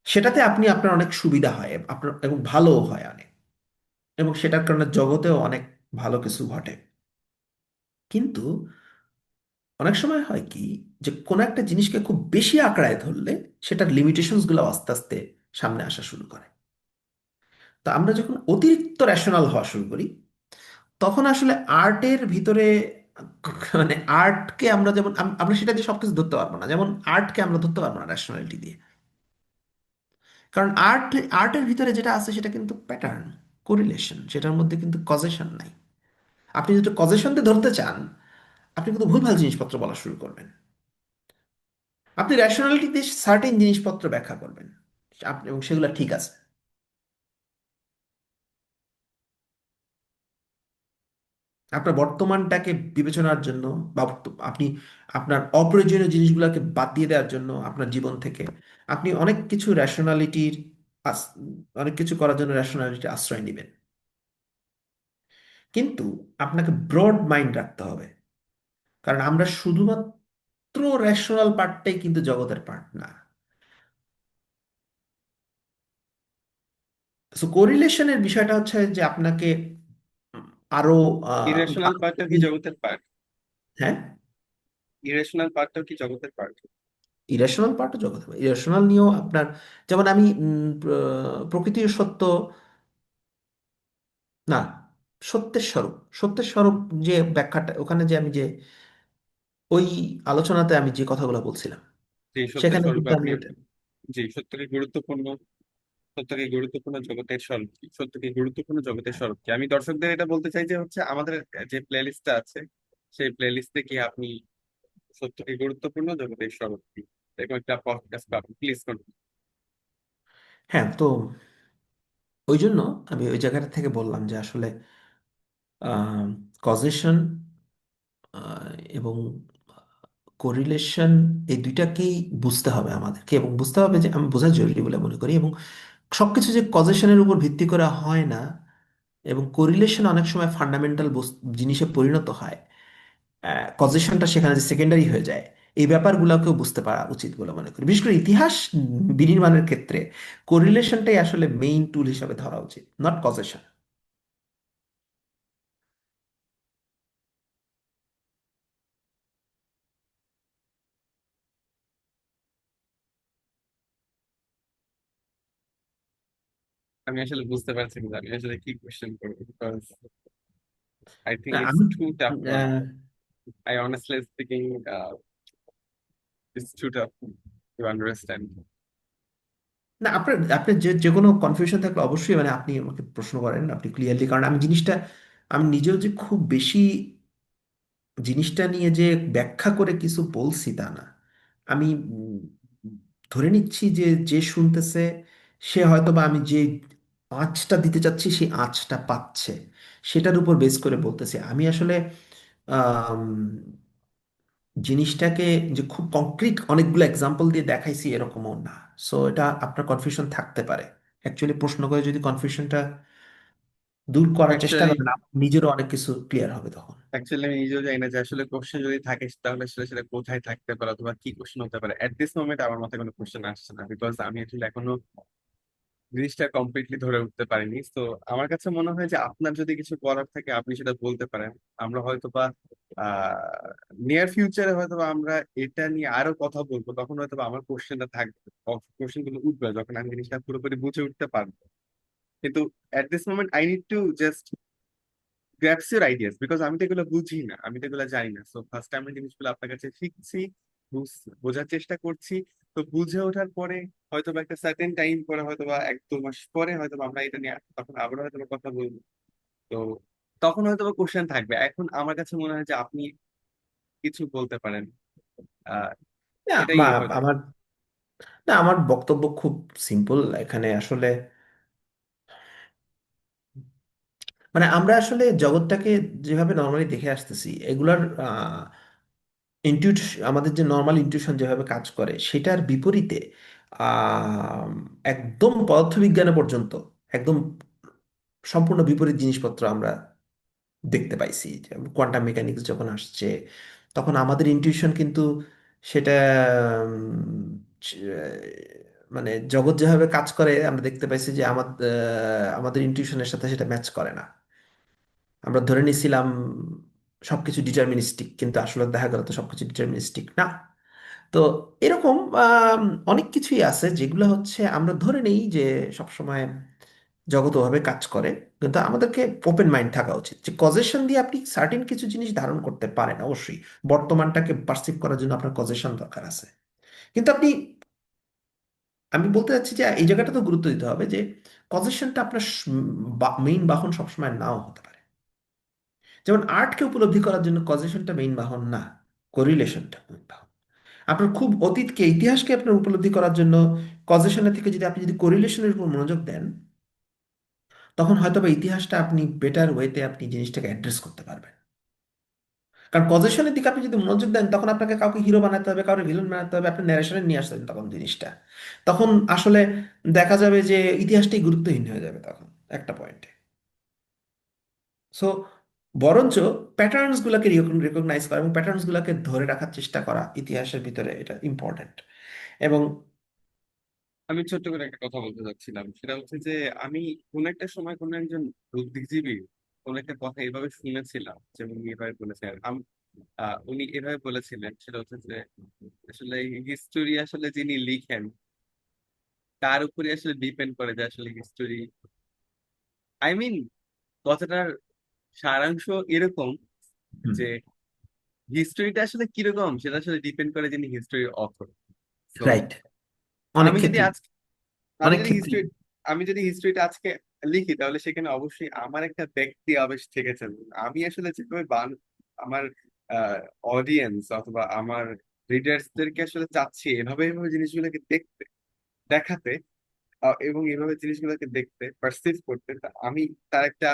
Speaker 2: সেটাতে আপনি আপনার অনেক সুবিধা হয় আপনার, এবং ভালোও হয় অনেক, এবং সেটার কারণে জগতেও অনেক ভালো কিছু ঘটে। কিন্তু অনেক সময় হয় কি, যে কোনো একটা জিনিসকে খুব বেশি আঁকড়ায় ধরলে সেটার লিমিটেশনস গুলো আস্তে আস্তে সামনে আসা শুরু করে। তো আমরা যখন অতিরিক্ত রেশনাল হওয়া শুরু করি, তখন আসলে আর্টের ভিতরে, মানে আর্টকে আমরা যেমন আমরা সেটা দিয়ে সবকিছু ধরতে পারবো না, যেমন আর্টকে আমরা ধরতে পারবো না রেশনালিটি দিয়ে। কারণ আর্টের ভিতরে যেটা আছে সেটা কিন্তু প্যাটার্ন, কোরিলেশন, সেটার মধ্যে কিন্তু কজেশন নাই। আপনি যদি কজেশন দিয়ে ধরতে চান, আপনি কিন্তু ভুলভাল জিনিসপত্র বলা শুরু করবেন। আপনি রেশনালিটি দিয়ে সার্টেন জিনিসপত্র ব্যাখ্যা করবেন, আপনি, এবং সেগুলো ঠিক আছে। আপনার বর্তমানটাকে বিবেচনার জন্য, বা আপনি আপনার অপ্রয়োজনীয় জিনিসগুলোকে বাদ দিয়ে দেওয়ার জন্য আপনার জীবন থেকে, আপনি অনেক কিছু রেশনালিটির, অনেক কিছু করার জন্য রেশনালিটির আশ্রয় নেবেন। কিন্তু আপনাকে ব্রড মাইন্ড রাখতে হবে, কারণ আমরা শুধুমাত্র রেশনাল পার্টটাই কিন্তু জগতের পার্ট না। সো কোরিলেশনের বিষয়টা হচ্ছে যে আপনাকে উম, আরো
Speaker 1: ইরেশনাল
Speaker 2: ভালো
Speaker 1: পার্টটাও কি
Speaker 2: করে-
Speaker 1: জগতের পার্ট?
Speaker 2: হ্যাঁ,
Speaker 1: ইরেশনাল পার্টটাও কি জগতের পার্ট?
Speaker 2: ইরেশনাল পার্টও জগৎ, ইরেশনাল নিয়েও আপনার, যেমন আমি প্রকৃতির সত্য, না, সত্যের স্বরূপ, সত্যের স্বরূপ যে ব্যাখ্যাটা, ওখানে যে আমি যে ওই আলোচনাতে আমি যে কথাগুলো বলছিলাম,
Speaker 1: যে সত্যের
Speaker 2: সেখানে
Speaker 1: স্বরূপ
Speaker 2: কিন্তু আমি
Speaker 1: আপনি,
Speaker 2: ওটা,
Speaker 1: যে সত্যকে গুরুত্বপূর্ণ, সত্যকে গুরুত্বপূর্ণ জগতের স্বরূপ কি, সত্যকে গুরুত্বপূর্ণ জগতের স্বরূপ কি, আমি দর্শকদের এটা বলতে চাই যে হচ্ছে আমাদের যে প্লে লিস্টটা আছে, সেই প্লে লিস্টে কি আপনি সত্যকে গুরুত্বপূর্ণ জগতের স্বরূপ কি এরকম একটা পডকাস্ট পাবেন, প্লিজ করুন।
Speaker 2: হ্যাঁ। তো ওই জন্য আমি ওই জায়গাটা থেকে বললাম যে আসলে কজেশন এবং কোরিলেশন, এই দুইটাকেই বুঝতে হবে আমাদেরকে, এবং বুঝতে হবে যে আমি বোঝা জরুরি বলে মনে করি। এবং সবকিছু যে কজেশনের উপর ভিত্তি করা হয় না, এবং কোরিলেশন অনেক সময় ফান্ডামেন্টাল জিনিসে পরিণত হয়, কজেশনটা সেখানে যে সেকেন্ডারি হয়ে যায়, এই ব্যাপারগুলোকেও বুঝতে পারা উচিত বলে মনে করি। বিশেষ করে ইতিহাস বিনির্মাণের ক্ষেত্রে কোরিলেশনটাই আসলে মেইন টুল হিসাবে ধরা উচিত, নট কজেশন।
Speaker 1: আমি আসলে বুঝতে পারছি না আমি আসলে কি কোশ্চেন করবো, বিকজ আই থিঙ্ক
Speaker 2: না
Speaker 1: ইটস
Speaker 2: আমি
Speaker 1: too tough for me.
Speaker 2: Ah,
Speaker 1: I honestly speaking, it's too tough to understand.
Speaker 2: না, আপনার আপনার যে যে কোনো কনফিউশন থাকলে অবশ্যই, মানে আপনি আমাকে প্রশ্ন করেন, আপনি ক্লিয়ারলি, কারণ আমি জিনিসটা, আমি নিজেও যে খুব বেশি জিনিসটা নিয়ে যে ব্যাখ্যা করে কিছু বলছি তা না। আমি ধরে নিচ্ছি যে যে শুনতেছে, সে হয়তো বা আমি যে আঁচটা দিতে চাচ্ছি সেই আঁচটা পাচ্ছে, সেটার উপর বেস করে বলতেছি আমি আসলে আম, জিনিসটাকে যে খুব কংক্রিট অনেকগুলো এক্সাম্পল দিয়ে দেখাইছি এরকমও না। সো এটা আপনার কনফিউশন থাকতে পারে। অ্যাকচুয়ালি প্রশ্ন করে যদি কনফিউশনটা দূর করার চেষ্টা
Speaker 1: অ্যাকচুয়ালি
Speaker 2: করেন, আপনার নিজেরও অনেক কিছু ক্লিয়ার হবে তখন।
Speaker 1: অ্যাকচুয়ালি আমি নিজেও জানি না যে আসলে কোশ্চেন যদি থাকে তাহলে আসলে সেটা কোথায় থাকতে পারে অথবা কি কোশ্চেন হতে পারে। এট দিস মোমেন্ট আমার মাথায় কোনো কোশ্চেন আসছে না, বিকজ আমি আসলে এখনো জিনিসটা কমপ্লিটলি ধরে উঠতে পারিনি। তো আমার কাছে মনে হয় যে আপনার যদি কিছু বলার থাকে আপনি সেটা বলতে পারেন। আমরা হয়তো বা নিয়ার ফিউচারে হয়তো বা আমরা এটা নিয়ে আরো কথা বলবো, তখন হয়তো বা আমার কোশ্চেনটা থাকবে, কোশ্চেন গুলো উঠবে যখন আমি জিনিসটা পুরোপুরি বুঝে উঠতে পারবো। কিন্তু at this moment I need to just গ্র্যাবস your ideas, because আমি তো এগুলো বুঝি না, আমি তো এগুলো জানি না। সো ফার্স্ট টাইম জিনিসগুলো আপনার কাছে শিখছি, বোঝার চেষ্টা করছি। তো বুঝে ওঠার পরে হয়তো বা একটা সার্টেন টাইম পরে হয়তো বা 1-2 মাস পরে হয়তো বা আমরা এটা নিয়ে তখন আবার হয়তো বা কথা বলবো। তো তখন হয়তো বা কোশ্চেন থাকবে। এখন আমার কাছে মনে হয় যে আপনি কিছু বলতে পারেন। আহ
Speaker 2: না,
Speaker 1: এটাই হয়তো।
Speaker 2: আমার না, আমার বক্তব্য খুব সিম্পল এখানে আসলে। মানে আমরা আসলে জগৎটাকে যেভাবে নর্মালি দেখে আসতেছি, এগুলার ইনটিউট আমাদের যে নর্মাল ইনটিউশন যেভাবে কাজ করে সেটার বিপরীতে আহ, একদম পদার্থবিজ্ঞানে পর্যন্ত একদম সম্পূর্ণ বিপরীত জিনিসপত্র আমরা দেখতে পাইছি। কোয়ান্টাম মেকানিক্স যখন আসছে, তখন আমাদের ইনটিউশন কিন্তু সেটা মানে জগৎ যেভাবে কাজ করে আমরা দেখতে পাইছি যে আমাদের ইনটিউশনের সাথে সেটা ম্যাচ করে না। আমরা ধরে নিয়েছিলাম সবকিছু ডিটারমিনিস্টিক, কিন্তু আসলে দেখা গেল তো সবকিছু ডিটারমিনিস্টিক না। তো এরকম অনেক কিছুই আছে যেগুলো হচ্ছে আমরা ধরে নেই যে সবসময় জগৎ ওভাবে কাজ করে। কিন্তু আমাদেরকে ওপেন মাইন্ড থাকা উচিত যে কজেশন দিয়ে আপনি সার্টেন কিছু জিনিস ধারণ করতে পারেন অবশ্যই। বর্তমানটাকে পারসিভ করার জন্য আপনার কজেশন দরকার আছে। কিন্তু আমি বলতে চাচ্ছি যে এই জায়গাটা তো গুরুত্ব দিতে হবে যে কজেশনটা আপনার মেইন বাহন সবসময় নাও হতে পারে। যেমন আর্টকে উপলব্ধি করার জন্য কজেশনটা মেইন বাহন না, কোরিলেশনটা মেইন বাহন। আপনার খুব অতীতকে ইতিহাসকে আপনার উপলব্ধি করার জন্য কজেশনের থেকে যদি আপনি যদি কোরিলেশনের উপর মনোযোগ দেন, তখন হয়তো বা ইতিহাসটা আপনি বেটার ওয়েতে আপনি জিনিসটাকে অ্যাড্রেস করতে পারবেন। কারণ কজেশনের দিকে আপনি যদি মনোযোগ দেন, তখন আপনাকে কাউকে হিরো বানাতে হবে, কাউকে ভিলেন বানাতে হবে, আপনি ন্যারেশনে নিয়ে আসতেন তখন জিনিসটা। তখন আসলে দেখা যাবে যে ইতিহাসটাই গুরুত্বহীন হয়ে যাবে তখন একটা পয়েন্টে। সো বরঞ্চ প্যাটার্নস গুলাকে রিকগনাইজ করা এবং প্যাটার্নস গুলাকে ধরে রাখার চেষ্টা করা ইতিহাসের ভিতরে এটা ইম্পর্টেন্ট। এবং
Speaker 1: আমি ছোট্ট করে একটা কথা বলতে চাচ্ছিলাম, সেটা হচ্ছে যে আমি কোন একটা সময় কোন একজন বুদ্ধিজীবী কোন একটা কথা এভাবে শুনেছিলাম, যে উনি এভাবে বলেছেন। উনি এভাবে বলেছিলেন, সেটা হচ্ছে যে আসলে হিস্টোরি আসলে যিনি লিখেন তার উপরে আসলে ডিপেন্ড করে যে আসলে হিস্টোরি, আই মিন কথাটার সারাংশ এরকম যে হিস্টোরিটা আসলে কিরকম সেটা আসলে ডিপেন্ড করে যিনি হিস্টোরির অথর। তো
Speaker 2: রাইট, অনেক
Speaker 1: আমি যদি
Speaker 2: ক্ষেত্রেই,
Speaker 1: আজকে আমি
Speaker 2: অনেক
Speaker 1: যদি
Speaker 2: ক্ষেত্রেই।
Speaker 1: হিস্ট্রি আমি যদি হিস্ট্রিটা আজকে লিখি তাহলে সেখানে অবশ্যই আমার একটা ব্যক্তি আবেশ থেকে যাবে। আমি আসলে যেভাবে আমার অডিয়েন্স অথবা আমার রিডার্সদেরকে আসলে চাচ্ছি এভাবে এভাবে জিনিসগুলোকে দেখতে, দেখাতে, এবং এভাবে জিনিসগুলোকে দেখতে পারসিভ করতে, তা আমি তার একটা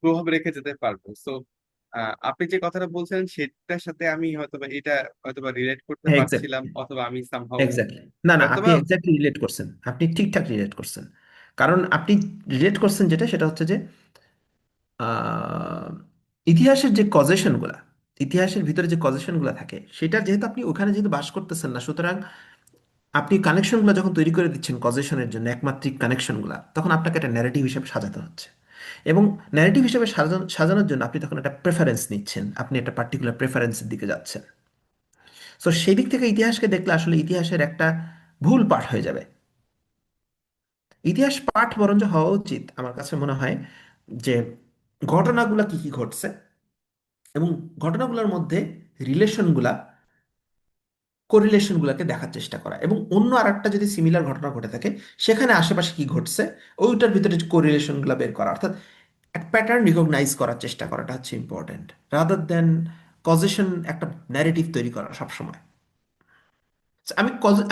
Speaker 1: প্রভাব রেখে যেতে পারবো। সো আপনি যে কথাটা বলছেন সেটার সাথে আমি হয়তোবা এটা হয়তোবা রিলেট করতে
Speaker 2: হ্যাঁ,
Speaker 1: পারছিলাম, অথবা আমি সামহাও
Speaker 2: এক্স্যাক্টলি। না না, আপনি
Speaker 1: হয়তোবা।
Speaker 2: এক্স্যাক্টলি রিলেট করছেন, আপনি ঠিকঠাক রিলেট করছেন। কারণ আপনি রিলেট করছেন যেটা সেটা হচ্ছে যে আহ, ইতিহাসের যে কজেশনগুলা, ইতিহাসের ভিতরে যে কজেশনগুলো থাকে সেটা যেহেতু আপনি ওখানে যেহেতু বাস করতেছেন না, সুতরাং আপনি কানেকশনগুলো যখন তৈরি করে দিচ্ছেন কজেশনের জন্য একমাত্রিক কানেকশনগুলো, তখন আপনাকে একটা ন্যারেটিভ হিসেবে সাজাতে হচ্ছে। এবং ন্যারেটিভ হিসেবে সাজানোর জন্য আপনি তখন একটা প্রেফারেন্স নিচ্ছেন, আপনি একটা পার্টিকুলার প্রেফারেন্সের দিকে যাচ্ছেন। সো সেই দিক থেকে ইতিহাসকে দেখলে আসলে ইতিহাসের একটা ভুল পাঠ হয়ে যাবে। ইতিহাস পাঠ বরঞ্চ হওয়া উচিত আমার কাছে মনে হয় যে ঘটনাগুলা কি কি ঘটছে এবং ঘটনাগুলোর মধ্যে রিলেশনগুলা, কোরিলেশনগুলোকে দেখার চেষ্টা করা, এবং অন্য আরেকটা যদি সিমিলার ঘটনা ঘটে থাকে সেখানে আশেপাশে কি ঘটছে ওইটার ভিতরে কোরিলেশনগুলো বের করা, অর্থাৎ এক প্যাটার্ন রিকগনাইজ করার চেষ্টা করাটা হচ্ছে ইম্পর্টেন্ট, রাদার দেন কজেশন একটা ন্যারেটিভ তৈরি করা সবসময়।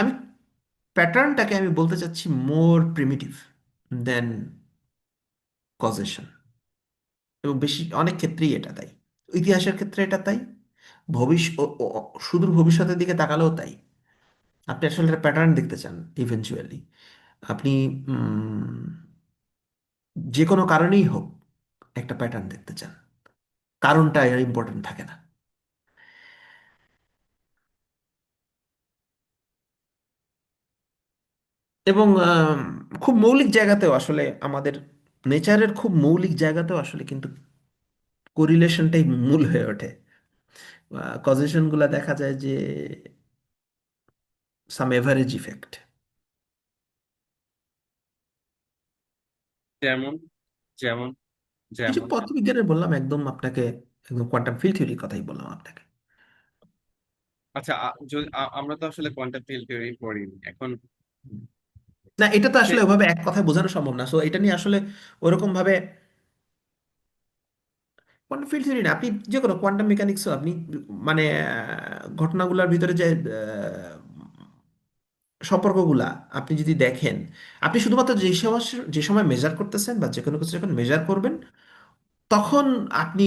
Speaker 2: আমি প্যাটার্নটাকে আমি বলতে চাচ্ছি মোর প্রিমিটিভ দেন কজেশন। এবং বেশি অনেক ক্ষেত্রেই এটা তাই, ইতিহাসের ক্ষেত্রে এটা তাই, ভবিষ্যৎ সুদূর ভবিষ্যতের দিকে তাকালেও তাই। আপনি আসলে একটা প্যাটার্ন দেখতে চান ইভেনচুয়ালি। আপনি উম, যে কোনো কারণেই হোক একটা প্যাটার্ন দেখতে চান, কারণটা ইম্পর্টেন্ট থাকে না। এবং খুব মৌলিক জায়গাতেও আসলে আমাদের নেচারের খুব মৌলিক জায়গাতেও আসলে কিন্তু কোরিলেশনটাই মূল হয়ে ওঠে। কজেশনগুলো দেখা যায় যে সাম এভারেজ ইফেক্ট।
Speaker 1: যেমন যেমন
Speaker 2: এই যে
Speaker 1: যেমন
Speaker 2: পদার্থবিজ্ঞানের বললাম, একদম আপনাকে একদম কোয়ান্টাম ফিল্ড থিওরির কথাই বললাম আপনাকে।
Speaker 1: আচ্ছা, আমরা তো আসলে কোয়ান্টাম ফিল্ড থিওরি পড়িনি এখন।
Speaker 2: হুম। না, এটা তো
Speaker 1: সে
Speaker 2: আসলে ওভাবে এক কথায় বোঝানো সম্ভব না, সো এটা নিয়ে আসলে ওরকম ভাবে কোয়ান্টাম ফিল্ড থিওরি না, আপনি যে কোনো কোয়ান্টাম মেকানিক্সও আপনি মানে ঘটনাগুলোর ভিতরে যে সম্পর্কগুলা আপনি যদি দেখেন, আপনি শুধুমাত্র যে সময় মেজার করতেছেন বা যে কোনো কিছু যখন মেজার করবেন, তখন আপনি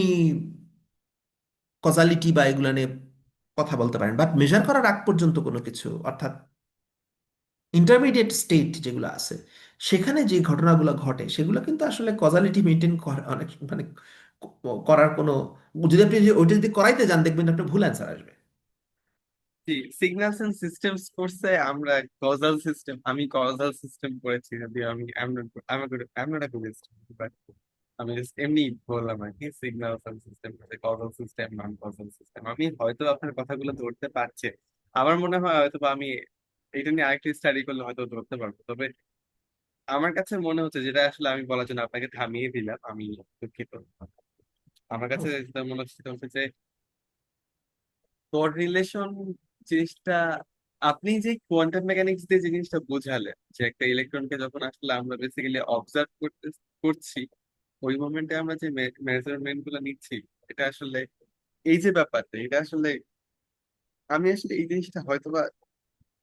Speaker 2: কজালিটি বা এগুলা নিয়ে কথা বলতে পারেন, বাট মেজার করার আগ পর্যন্ত কোনো কিছু, অর্থাৎ ইন্টারমিডিয়েট স্টেট যেগুলো আছে, সেখানে যে ঘটনাগুলো ঘটে সেগুলো কিন্তু আসলে কজালিটি মেনটেন করা অনেক মানে করার কোনো, যদি আপনি যে ওইটা যদি করাইতে যান দেখবেন একটা ভুল অ্যান্সার আসবে।
Speaker 1: সিগন্যালস এন্ড সিস্টেমস কোর্সে আমরা কজাল সিস্টেম, আমি কজাল সিস্টেম পড়েছি, যদিও আমি I'm not a good student, but আমি just এমনি বললাম আর কি। Signals and system, causal system, non causal system, আমি হয়তো আপনার কথাগুলো ধরতে পারছি। আমার মনে হয় হয়তো বা আমি এটা নিয়ে আরেকটু স্টাডি করলে হয়তো ধরতে পারবো। তবে আমার কাছে মনে হচ্ছে, যেটা আসলে আমি বলার জন্য আপনাকে থামিয়ে দিলাম, আমি দুঃখিত। আমার কাছে যেটা মনে হচ্ছে সেটা হচ্ছে যে কোরিলেশন জিনিসটা, আপনি যে কোয়ান্টাম মেকানিক্স দিয়ে যে জিনিসটা বোঝালেন, যে একটা ইলেকট্রনকে যখন আসলে আমরা বেসিক্যালি অবজার্ভ করছি, ওই মোমেন্টে আমরা যে মেজারমেন্ট গুলো নিচ্ছি, এটা আসলে এই যে ব্যাপারটা, এটা আসলে আমি আসলে এই জিনিসটা হয়তোবা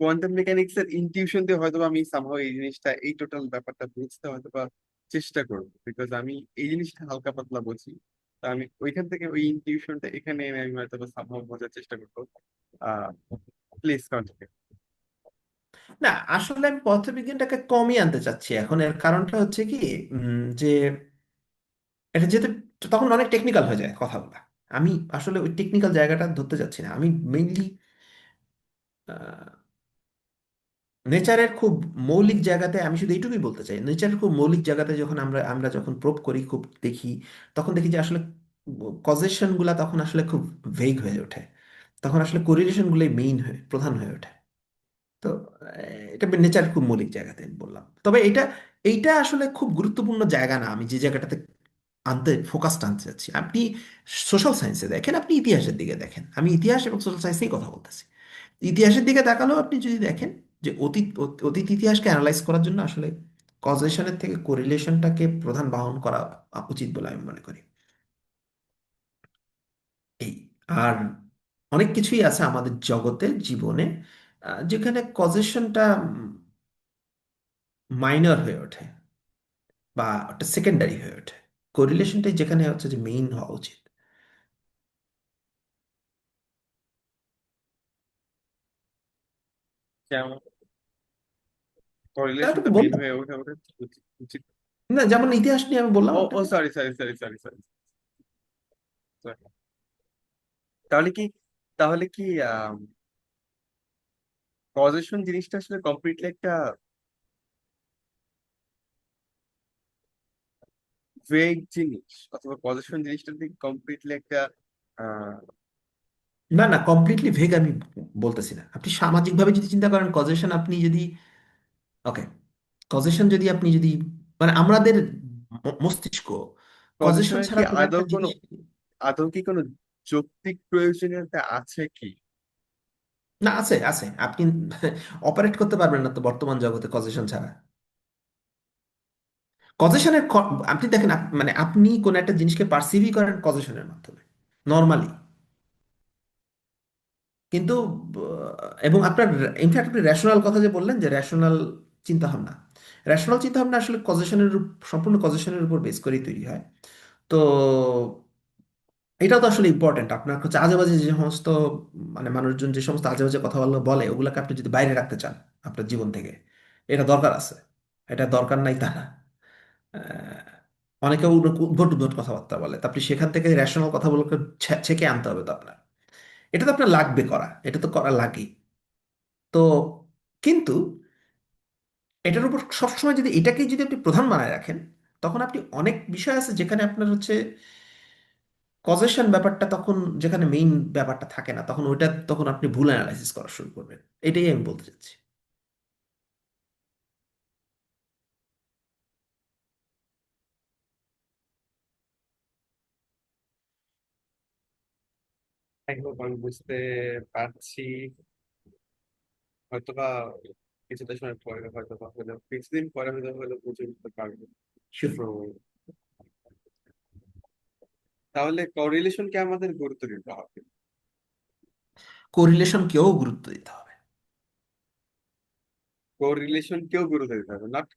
Speaker 1: কোয়ান্টাম মেকানিক্স এর ইনটিউশন দিয়ে হয়তোবা আমি সামহাও এই জিনিসটা, এই টোটাল ব্যাপারটা বুঝতে হয়তোবা চেষ্টা করবো, বিকজ আমি এই জিনিসটা হালকা পাতলা বুঝি। তো আমি ওইখান থেকে ওই ইনটিউশনটা এখানে এনে আমি হয়তোবা সামহাও বোঝার চেষ্টা করবো। আহ প্লিজ কন্টিনিউ।
Speaker 2: না, আসলে আমি পদার্থবিজ্ঞানটাকে কমিয়ে আনতে চাচ্ছি এখন, এর কারণটা হচ্ছে কি যে এটা যেহেতু তখন অনেক টেকনিক্যাল হয়ে যায় কথাগুলো। আমি আসলে ওই টেকনিক্যাল জায়গাটা ধরতে চাচ্ছি না, আমি মেইনলি নেচারের খুব মৌলিক জায়গাতে আমি শুধু এইটুকুই বলতে চাই, নেচারের খুব মৌলিক জায়গাতে যখন আমরা আমরা যখন প্রোব করি, খুব দেখি, তখন দেখি যে আসলে কজেশনগুলা তখন আসলে খুব ভেগ হয়ে ওঠে, তখন আসলে কোরিলেশনগুলোই মেইন হয়ে প্রধান হয়ে ওঠে। তো এটা নেচার খুব মৌলিক জায়গাতে আমি বললাম, তবে এইটা আসলে খুব গুরুত্বপূর্ণ জায়গা না আমি যে জায়গাটাতে ফোকাসটা আনতে চাচ্ছি। আপনি সোশ্যাল সায়েন্সে দেখেন, আপনি ইতিহাসের দিকে দেখেন, আমি ইতিহাস এবং সোশ্যাল সায়েন্স নিয়ে কথা বলতেছি। ইতিহাসের দিকে তাকালেও আপনি যদি দেখেন যে অতীত ইতিহাসকে অ্যানালাইজ করার জন্য আসলে কজেশনের থেকে কোরিলেশনটাকে প্রধান বাহন করা উচিত বলে আমি মনে করি। এই আর অনেক কিছুই আছে আমাদের জগতে জীবনে যেখানে কজেশনটা মাইনর হয়ে ওঠে বা একটা সেকেন্ডারি হয়ে ওঠে, কোরিলেশনটাই যেখানে হচ্ছে যে মেইন হওয়া উচিত।
Speaker 1: যেমন
Speaker 2: তাহলে
Speaker 1: কোরিলেশনটা
Speaker 2: তো
Speaker 1: মেন
Speaker 2: বললাম,
Speaker 1: হয়ে ওঠে ওঠে উচিত উচিত।
Speaker 2: না যেমন ইতিহাস নিয়ে আমি বললাম
Speaker 1: ও ও
Speaker 2: আপনাকে।
Speaker 1: Sorry sorry sorry sorry sorry sorry. তাহলে কি তাহলে কি কজেশন জিনিসটা আসলে কমপ্লিটলি একটা ভেগ জিনিস, অথবা পজিশন জিনিসটা থেকে কমপ্লিটলি একটা আহ
Speaker 2: না না, কমপ্লিটলি ভেগ আমি বলতেছি না। আপনি সামাজিকভাবে যদি চিন্তা করেন কজেশন, আপনি যদি ওকে, কজেশন যদি আপনি যদি মানে আমাদের মস্তিষ্ক কজেশন
Speaker 1: পজিশনের কি
Speaker 2: ছাড়া কোনো
Speaker 1: আদৌ
Speaker 2: একটা
Speaker 1: কোনো
Speaker 2: জিনিস।
Speaker 1: আদৌ কি কোনো যৌক্তিক প্রয়োজনীয়তা আছে কি?
Speaker 2: না, আছে আছে, আপনি অপারেট করতে পারবেন না তো বর্তমান জগতে কজেশন ছাড়া। কজেশনের আপনি দেখেন মানে আপনি কোন একটা জিনিসকে পারসিভই করেন কজেশনের মাধ্যমে নর্মালি, কিন্তু এবং আপনার ইনফ্যাক্ট আপনি রেশনাল কথা যে বললেন যে রেশনাল চিন্তা ভাবনা, রেশনাল চিন্তা ভাবনা আসলে কজেশনের সম্পূর্ণ কজেশনের উপর বেস করেই তৈরি হয়। তো এটাও তো আসলে ইম্পর্টেন্ট। আপনার হচ্ছে আজেবাজে যে সমস্ত মানে মানুষজন যে সমস্ত আজেবাজে কথা বলে বলে, ওগুলোকে আপনি যদি বাইরে রাখতে চান আপনার জীবন থেকে, এটা দরকার আছে। এটা দরকার নাই তা না। অনেকে উদ্ভট উদ্ভট কথাবার্তা বলে, তো আপনি সেখান থেকে রেশনাল কথাগুলোকে ছেঁকে আনতে হবে তো আপনার। এটা তো আপনার লাগবে করা, এটা তো করা লাগেই। তো কিন্তু এটার উপর সবসময় যদি এটাকেই যদি আপনি প্রধান বানায় রাখেন, তখন আপনি অনেক বিষয় আছে যেখানে আপনার হচ্ছে কজেশন ব্যাপারটা তখন, যেখানে মেইন ব্যাপারটা থাকে না, তখন ওইটা তখন আপনি ভুল অ্যানালাইসিস করা শুরু করবেন। এটাই আমি বলতে চাচ্ছি।
Speaker 1: একদম আমি বুঝতে পারছি। হয়তোবা কিছুটা সময় পরে, হয়তোবা হলো কিছুদিন পরে হয়তো হলো বুঝে উঠতে পারবো।
Speaker 2: শিওর।
Speaker 1: তো তাহলে করিলেশনকে আমাদের গুরুত্ব দিতে হবে।
Speaker 2: কোরিলেশনকেও গুরুত্ব দিতে হবে।
Speaker 1: কোরিলেশনকেও গুরুত্ব দিতে হবে, নট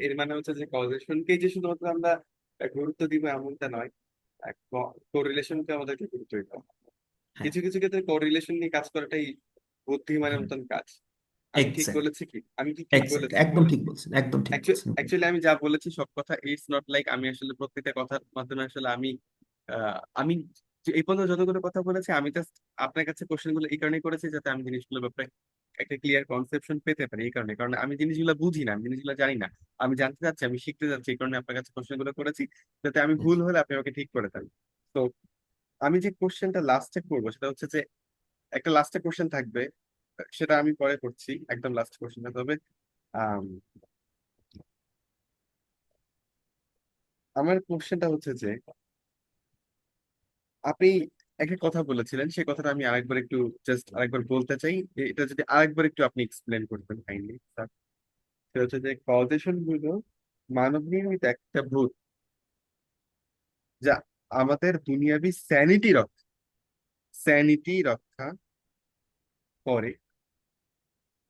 Speaker 1: এর মানে হচ্ছে যে কজেশনকেই যে শুধুমাত্র আমরা গুরুত্ব দিব এমনটা নয়। কোরিলেশনকে আমাদেরকে গুরুত্ব দিতে হবে।
Speaker 2: হ্যাঁ,
Speaker 1: কিছু কিছু ক্ষেত্রে কোরিলেশন নিয়ে কাজ করাটাই বুদ্ধিমানের
Speaker 2: হ্যাঁ,
Speaker 1: মতন কাজ। আমি ঠিক
Speaker 2: এক্স্যাক্ট,
Speaker 1: বলেছি কি? আমি কি ঠিক
Speaker 2: এক্স্যাক্ট,
Speaker 1: বলেছি
Speaker 2: একদম
Speaker 1: বলেন?
Speaker 2: ঠিক বলছেন, একদম ঠিক বলছেন।
Speaker 1: অ্যাকচুয়ালি আমি যা বলেছি সব কথা, ইটস নট লাইক আমি আসলে প্রত্যেকটা কথার মাধ্যমে আসলে আমি এই পর্যন্ত যতগুলো কথা বলেছি, আমি জাস্ট আপনার কাছে কোশ্চেন গুলো এই কারণে করেছি যাতে আমি জিনিসগুলোর ব্যাপারে একটা ক্লিয়ার কনসেপশন পেতে পারি। এই কারণে, কারণ আমি জিনিসগুলো বুঝি না, আমি জিনিসগুলো জানি না, আমি জানতে চাচ্ছি, আমি শিখতে যাচ্ছি, এই কারণে আপনার কাছে কোশ্চেন গুলো করেছি, যাতে আমি ভুল হলে আপনি আমাকে ঠিক করে দেন। তো আমি যে কোশ্চেনটা লাস্টে করবো সেটা হচ্ছে যে একটা লাস্টে কোশ্চেন থাকবে, সেটা আমি পরে করছি, একদম লাস্ট কোশ্চেনটা। তবে আম, আমার কোশ্চেনটা হচ্ছে যে আপনি একটা কথা বলেছিলেন, সেই কথাটা আমি আরেকবার একটু জাস্ট আরেকবার বলতে চাই। এটা যদি আরেকবার একটু আপনি এক্সপ্লেন করতেন কাইন্ডলি স্যার। সেটা হচ্ছে যে কজেশন গুলো মানব নির্মিত একটা ভূত, যা আমাদের দুনিয়াবি স্যানিটি রক্ষা করে।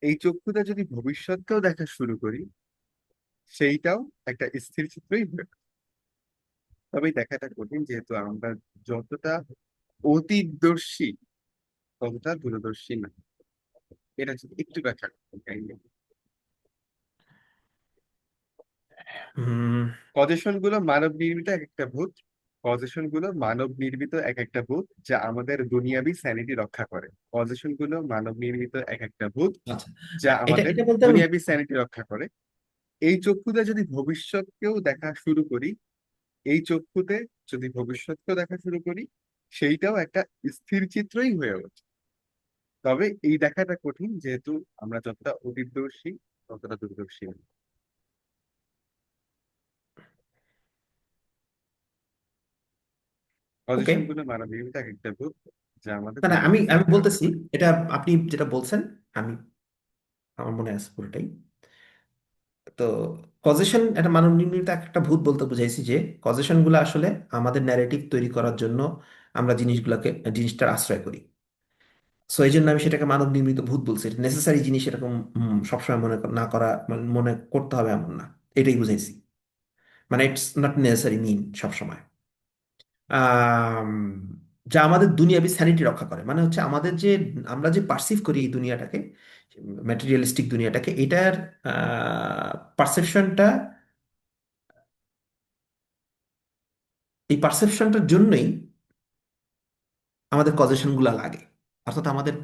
Speaker 1: এই চক্ষুটা যদি ভবিষ্যৎকেও দেখা শুরু করি, সেইটাও একটা স্থির চিত্রই হবে। তবে দেখাটা কঠিন, যেহেতু আমরা যতটা অতীতদর্শী ততটা দূরদর্শী না। এটা যদি একটু ব্যাখ্যা করতেন কাইন্ডলি।
Speaker 2: হুম।
Speaker 1: পজেশন গুলো মানব নির্মিত এক একটা ভূত, পজেশন গুলো মানব নির্মিত এক একটা ভূত, যা আমাদের দুনিয়াবি স্যানিটি রক্ষা করে। পজেশন গুলো মানব নির্মিত এক একটা ভূত,
Speaker 2: আচ্ছা,
Speaker 1: যা
Speaker 2: এটা
Speaker 1: আমাদের
Speaker 2: এটা বলতে আমি
Speaker 1: দুনিয়াবি স্যানিটি রক্ষা করে। এই চক্ষুতে যদি ভবিষ্যৎকেও দেখা শুরু করি, এই চক্ষুতে যদি ভবিষ্যৎকেও দেখা শুরু করি, সেইটাও একটা স্থির চিত্রই হয়ে ওঠে। তবে এই দেখাটা কঠিন, যেহেতু আমরা যতটা অতীতদর্শী ততটা দূরদর্শী নই।
Speaker 2: ওকে।
Speaker 1: পজিশন গুলো মানব নির্মিত এক একটা ভূত, যা আমাদের
Speaker 2: না না, আমি
Speaker 1: দুনিয়াবি
Speaker 2: আমি
Speaker 1: স্যানিটি রক্ষা
Speaker 2: বলতেছি,
Speaker 1: করে।
Speaker 2: এটা আপনি যেটা বলছেন, আমি আমার মনে আছে পুরোটাই। তো কজেশন একটা মানব নির্মিত একটা ভূত বলতে বুঝাইছি যে কজেশন গুলো আসলে আমাদের ন্যারেটিভ তৈরি করার জন্য আমরা জিনিসটার আশ্রয় করি। সো এই জন্য আমি সেটাকে মানব নির্মিত ভূত বলছি। এটা নেসেসারি জিনিস এরকম সবসময় না করা, মানে মনে করতে হবে এমন না। এটাই বুঝাইছি। মানে ইটস নট নেসেসারি মিন সবসময়। আম, যা আমাদের দুনিয়াবি স্যানিটি রক্ষা করে, মানে হচ্ছে আমাদের যে আমরা যে পারসিভ করি এই দুনিয়াটাকে, ম্যাটেরিয়ালিস্টিক দুনিয়াটাকে, এটার পারসেপশনটা, এই পারসেপশনটার জন্যই আমাদের কজেশনগুলো লাগে। অর্থাৎ আমাদের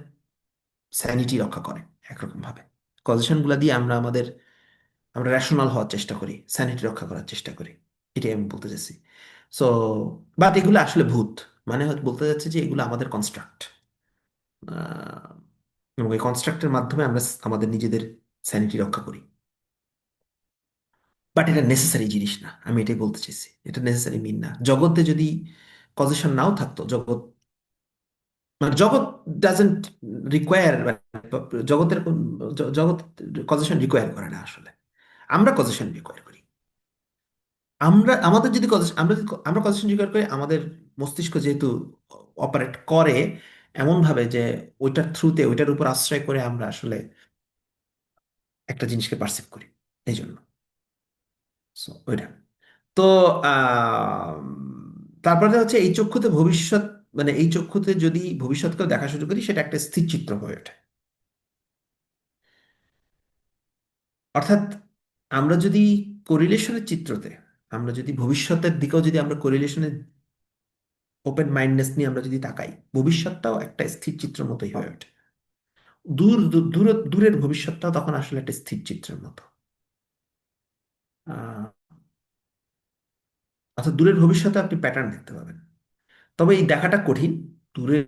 Speaker 2: স্যানিটি রক্ষা করে একরকম ভাবে। কজেশনগুলো দিয়ে আমরা রেশনাল হওয়ার চেষ্টা করি, স্যানিটি রক্ষা করার চেষ্টা করি। এটাই আমি বলতে চাচ্ছি। সো বাট এগুলো আসলে ভূত। মানে হয়তো বলতে যাচ্ছে যে এগুলো আমাদের কনস্ট্রাক্ট, এবং এই কনস্ট্রাক্টের মাধ্যমে আমরা আমাদের নিজেদের স্যানিটি রক্ষা করি। বাট এটা নেসেসারি জিনিস না, আমি এটাই বলতে চাইছি। এটা নেসেসারি মিন না। জগতে যদি কজেশন নাও থাকতো, মানে জগৎ ডাজেন্ট রিকোয়ার, জগতের জগৎ কজেশন রিকোয়ার করে না আসলে। আমরা কজেশন রিকোয়ার করি। আমরা আমাদের যদি কজেশন আমরা যদি আমরা কজেশন রিকোয়ার করি, আমাদের মস্তিষ্ক যেহেতু অপারেট করে এমন ভাবে যে ওইটার থ্রুতে, ওইটার উপর আশ্রয় করে আমরা আসলে একটা জিনিসকে পারসিভ করি। এই জন্য। So, ওইটা তো তারপরে হচ্ছে এই চক্ষুতে ভবিষ্যৎ, মানে এই চক্ষুতে যদি ভবিষ্যৎকেও দেখা শুরু করি, সেটা একটা স্থির চিত্র হয়ে ওঠে। অর্থাৎ আমরা যদি কোরিলেশনের চিত্রতে, আমরা যদি ভবিষ্যতের দিকেও যদি আমরা কোরিলেশনের ওপেন মাইন্ডনেস নিয়ে আমরা যদি তাকাই, ভবিষ্যৎটাও একটা স্থির চিত্রের মতোই হয়ে ওঠে। দূরের ভবিষ্যৎটাও তখন আসলে একটা স্থির চিত্রের মতো। আহ, অর্থাৎ দূরের ভবিষ্যতে আপনি প্যাটার্ন দেখতে পাবেন, তবে এই দেখাটা কঠিন। দূরের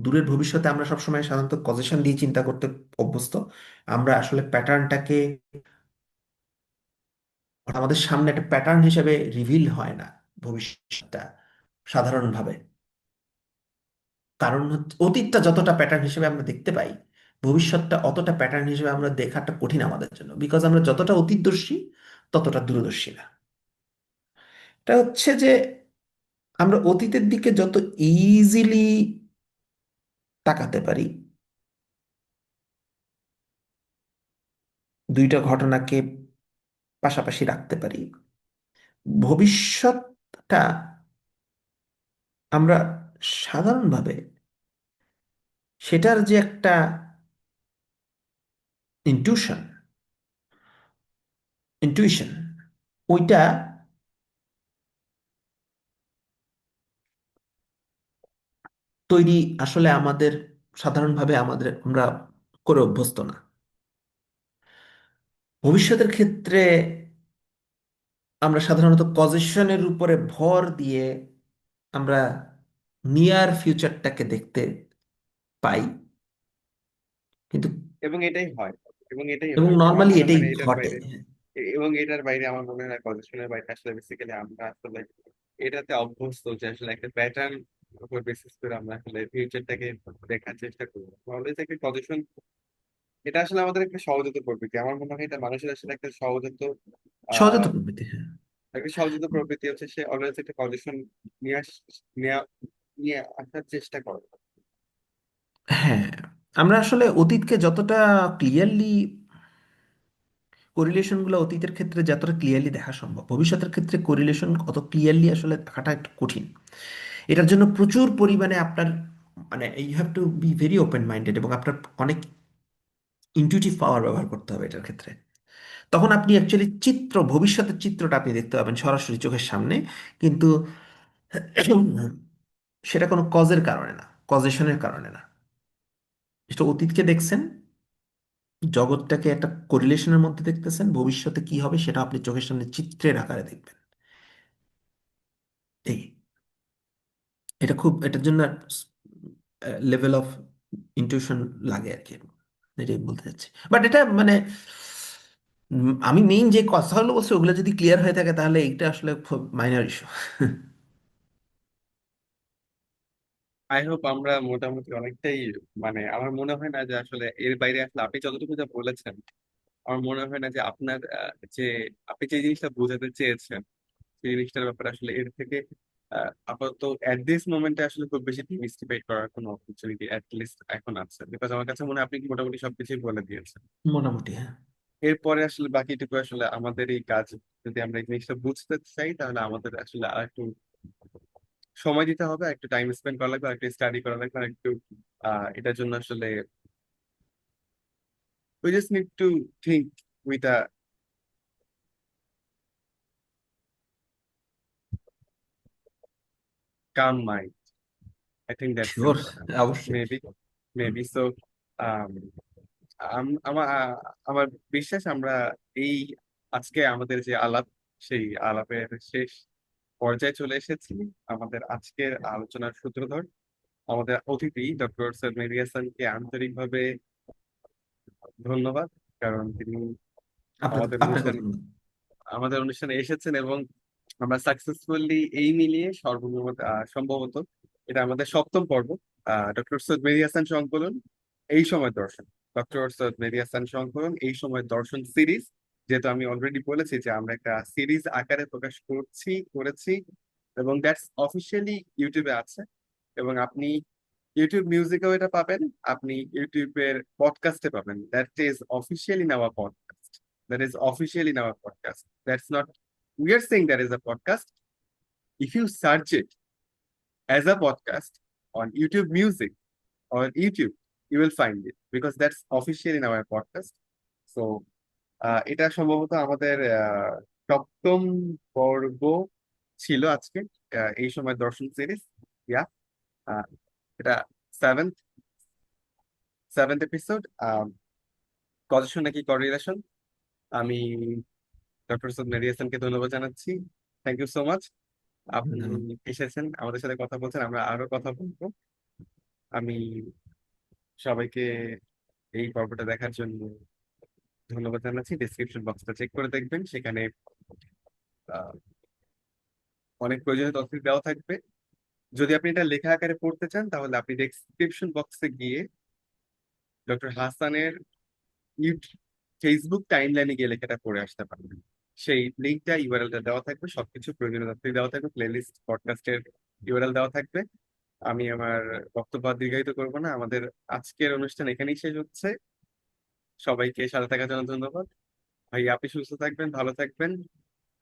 Speaker 2: দূরের ভবিষ্যতে আমরা সবসময় সাধারণত কজেশন দিয়ে চিন্তা করতে অভ্যস্ত। আমরা আসলে প্যাটার্নটাকে, আমাদের সামনে একটা প্যাটার্ন হিসেবে রিভিল হয় না ভবিষ্যৎটা সাধারণভাবে। কারণ হচ্ছে অতীতটা যতটা প্যাটার্ন হিসেবে আমরা দেখতে পাই, ভবিষ্যৎটা অতটা প্যাটার্ন হিসেবে আমরা দেখাটা কঠিন আমাদের জন্য, বিকজ আমরা যতটা অতীতদর্শী ততটা দূরদর্শী না। এটা হচ্ছে যে আমরা অতীতের দিকে যত ইজিলি তাকাতে পারি, দুইটা ঘটনাকে পাশাপাশি রাখতে পারি, ভবিষ্যৎটা আমরা সাধারণভাবে সেটার যে একটা ইনটিউশন ইনটিউশন ওইটা তৈরি আসলে আমাদের সাধারণভাবে আমরা করে অভ্যস্ত না। ভবিষ্যতের ক্ষেত্রে আমরা সাধারণত কজেশনের উপরে ভর দিয়ে আমরা নিয়ার ফিউচারটাকে দেখতে পাই, কিন্তু
Speaker 1: এবং এটাই হয়, এবং এটাই
Speaker 2: এবং
Speaker 1: হয় আমার
Speaker 2: নর্মালি
Speaker 1: মনে
Speaker 2: এটাই
Speaker 1: হয় না এটার
Speaker 2: ঘটে।
Speaker 1: বাইরে, এবং এটার বাইরে আমার মনে হয় পজিশনের বাইরে আসলে বেসিক্যালি আমরা আসলে এটাতে অভ্যস্ত যে আসলে একটা প্যাটার্ন উপর বেসিস করে আমরা আসলে ফিউচারটাকে দেখার চেষ্টা করি। অলওয়েজ একটা পজিশন, এটা আসলে আমাদের একটা সহজাত প্রবৃত্তি। আমার মনে হয় এটা মানুষের আসলে একটা সহজাত
Speaker 2: সহজাত
Speaker 1: আহ
Speaker 2: প্রবৃত্তি, হ্যাঁ।
Speaker 1: একটা সহজাত প্রবৃত্তি হচ্ছে সে অলওয়েজ একটা পজিশন নিয়ে নিয়ে নিয়ে আসার চেষ্টা করে।
Speaker 2: হ্যাঁ, আমরা আসলে অতীতকে যতটা ক্লিয়ারলি, কোরিলেশনগুলো অতীতের ক্ষেত্রে যতটা ক্লিয়ারলি দেখা সম্ভব, ভবিষ্যতের ক্ষেত্রে কোরিলেশন অত ক্লিয়ারলি আসলে দেখাটা একটু কঠিন। এটার জন্য প্রচুর পরিমাণে আপনার, মানে you have to be very open minded, এবং আপনার অনেক ইনটিউটিভ পাওয়ার ব্যবহার করতে হবে এটার ক্ষেত্রে। তখন আপনি অ্যাকচুয়ালি ভবিষ্যতের চিত্রটা আপনি দেখতে পাবেন সরাসরি চোখের সামনে, কিন্তু সেটা কোনো কজের কারণে না, কজেশনের কারণে না। সেটা অতীতকে দেখছেন, জগৎটাকে একটা কোরিলেশনের মধ্যে দেখতেছেন, ভবিষ্যতে কি হবে সেটা আপনি চোখের সামনে চিত্রের আকারে দেখবেন। এই, এটা খুব, এটার জন্য লেভেল অফ ইনটিউশন লাগে আর কি, এটাই বলতে চাচ্ছি। বাট এটা মানে আমি মেইন যে কথাগুলো বলছি ওগুলো যদি ক্লিয়ার হয়ে থাকে তাহলে এইটা আসলে খুব মাইনর ইস্যু।
Speaker 1: আই হোপ আমরা মোটামুটি অনেকটাই, মানে আমার মনে হয় না যে আসলে এর বাইরে আসলে আপনি যতটুকু যা বলেছেন, আমার মনে হয় না যে আপনার যে আপনি যে জিনিসটা বোঝাতে চেয়েছেন সেই জিনিসটার ব্যাপারে আসলে এর থেকে আপাতত এট দিস মোমেন্টে আসলে খুব বেশি ডিমিস্টিফাইড করার কোনো অপরচুনিটি অ্যাট লিস্ট এখন আছে, বিকজ আমার কাছে মনে হয় আপনি মোটামুটি সবকিছুই বলে দিয়েছেন।
Speaker 2: মোটামুটি, হ্যাঁ।
Speaker 1: এরপরে আসলে বাকিটুকু আসলে আমাদের এই কাজ, যদি আমরা এই জিনিসটা বুঝতে চাই তাহলে আমাদের আসলে আর একটু সময় দিতে হবে, একটু টাইম স্পেন্ড করা লাগবে, একটু স্টাডি করা লাগবে, আর একটু এটার জন্য আসলে we just need to think with a calm mind. I think that's
Speaker 2: sure,
Speaker 1: important.
Speaker 2: অবশ্যই।
Speaker 1: Maybe,
Speaker 2: হুম।
Speaker 1: maybe. So, um, আমার আমার বিশ্বাস আমরা এই আজকে আমাদের যে আলাপ, সেই আলাপের শেষ পর্যায়ে চলে এসেছি। আমাদের আজকের আলোচনার সূত্রধর, আমাদের অতিথি ডক্টর সৈয়দ মেহেদী হাসানকে আন্তরিকভাবে ধন্যবাদ, কারণ তিনি আমাদের
Speaker 2: আপনাকে
Speaker 1: অনুষ্ঠানে
Speaker 2: ধন্যবাদ।
Speaker 1: এসেছেন, এবং আমরা সাকসেসফুলি এই মিলিয়ে সর্বমোট সম্ভবত এটা আমাদের সপ্তম পর্ব, ডক্টর সৈয়দ মেহেদী হাসান সংকলন এই সময় দর্শন, ডক্টর সৈয়দ মেহেদী হাসান সংকলন এই সময় দর্শন সিরিজ। যেহেতু আমি অলরেডি বলেছি যে আমরা একটা সিরিজ আকারে প্রকাশ করেছি, এবং দ্যাটস অফিসিয়ালি ইউটিউবে আছে, এবং আপনি ইউটিউব মিউজিকেও এটা পাবেন, আপনি ইউটিউবের পডকাস্টে পাবেন, that is officially now podcast. that is official in our podcast. That's not, we are saying that is a podcast. If you search it as a podcast on YouTube Music or YouTube, you will find it because that's official in our podcast. So এটা সম্ভবত আমাদের সপ্তম পর্ব ছিল আজকে, এই সময় দর্শন সিরিজ। ইয়া, এটা সেভেন্থ সেভেন্থ এপিসোড, কজেশন নাকি করিলেশন। আমি ডক্টর সৈয়দ মেহেদী হাসানকে ধন্যবাদ জানাচ্ছি। থ্যাংক ইউ সো মাচ, আপনি
Speaker 2: ধন্যবাদ।
Speaker 1: এসেছেন, আমাদের সাথে কথা বলছেন, আমরা আরো কথা বলবো। আমি সবাইকে এই পর্বটা দেখার জন্য ধন্যবাদ জানাচ্ছি। ডিসক্রিপশন বক্সটা চেক করে দেখবেন, সেখানে আহ, অনেক প্রয়োজনীয় তথ্য দেওয়া থাকবে। যদি আপনি এটা লেখা আকারে পড়তে চান তাহলে আপনি ডেসক্রিপশন বক্সে গিয়ে ডক্টর হাসানের ফেসবুক টাইমলাইনে গিয়ে লেখাটা পড়ে আসতে পারবেন। সেই লিঙ্কটা, ইউআরএলটা দেওয়া থাকবে, সবকিছু প্রয়োজনীয় তথ্য দেওয়া থাকবে, প্লেলিস্ট পডকাস্টের ইউআরএল দেওয়া থাকবে। আমি আমার বক্তব্য আর দীর্ঘায়িত করবো না, আমাদের আজকের অনুষ্ঠান এখানেই শেষ হচ্ছে। সবাইকে সাথে থাকার জন্য ধন্যবাদ। ভাই, আপনি সুস্থ থাকবেন, ভালো থাকবেন।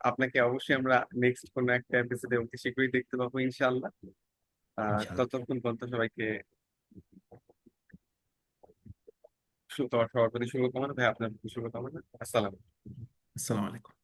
Speaker 1: আপনাকে অবশ্যই আমরা নেক্সট কোনো একটা এপিসোডে অতি শীঘ্রই দেখতে পাবো ইনশাআল্লাহ।
Speaker 2: ইনশাআল্লাহ।
Speaker 1: ততক্ষণ পর্যন্ত সবাইকে সবার প্রতি শুভকামনা। ভাই, আপনার প্রতি শুভকামনা। আসসালাম।
Speaker 2: আসসালামু আলাইকুম।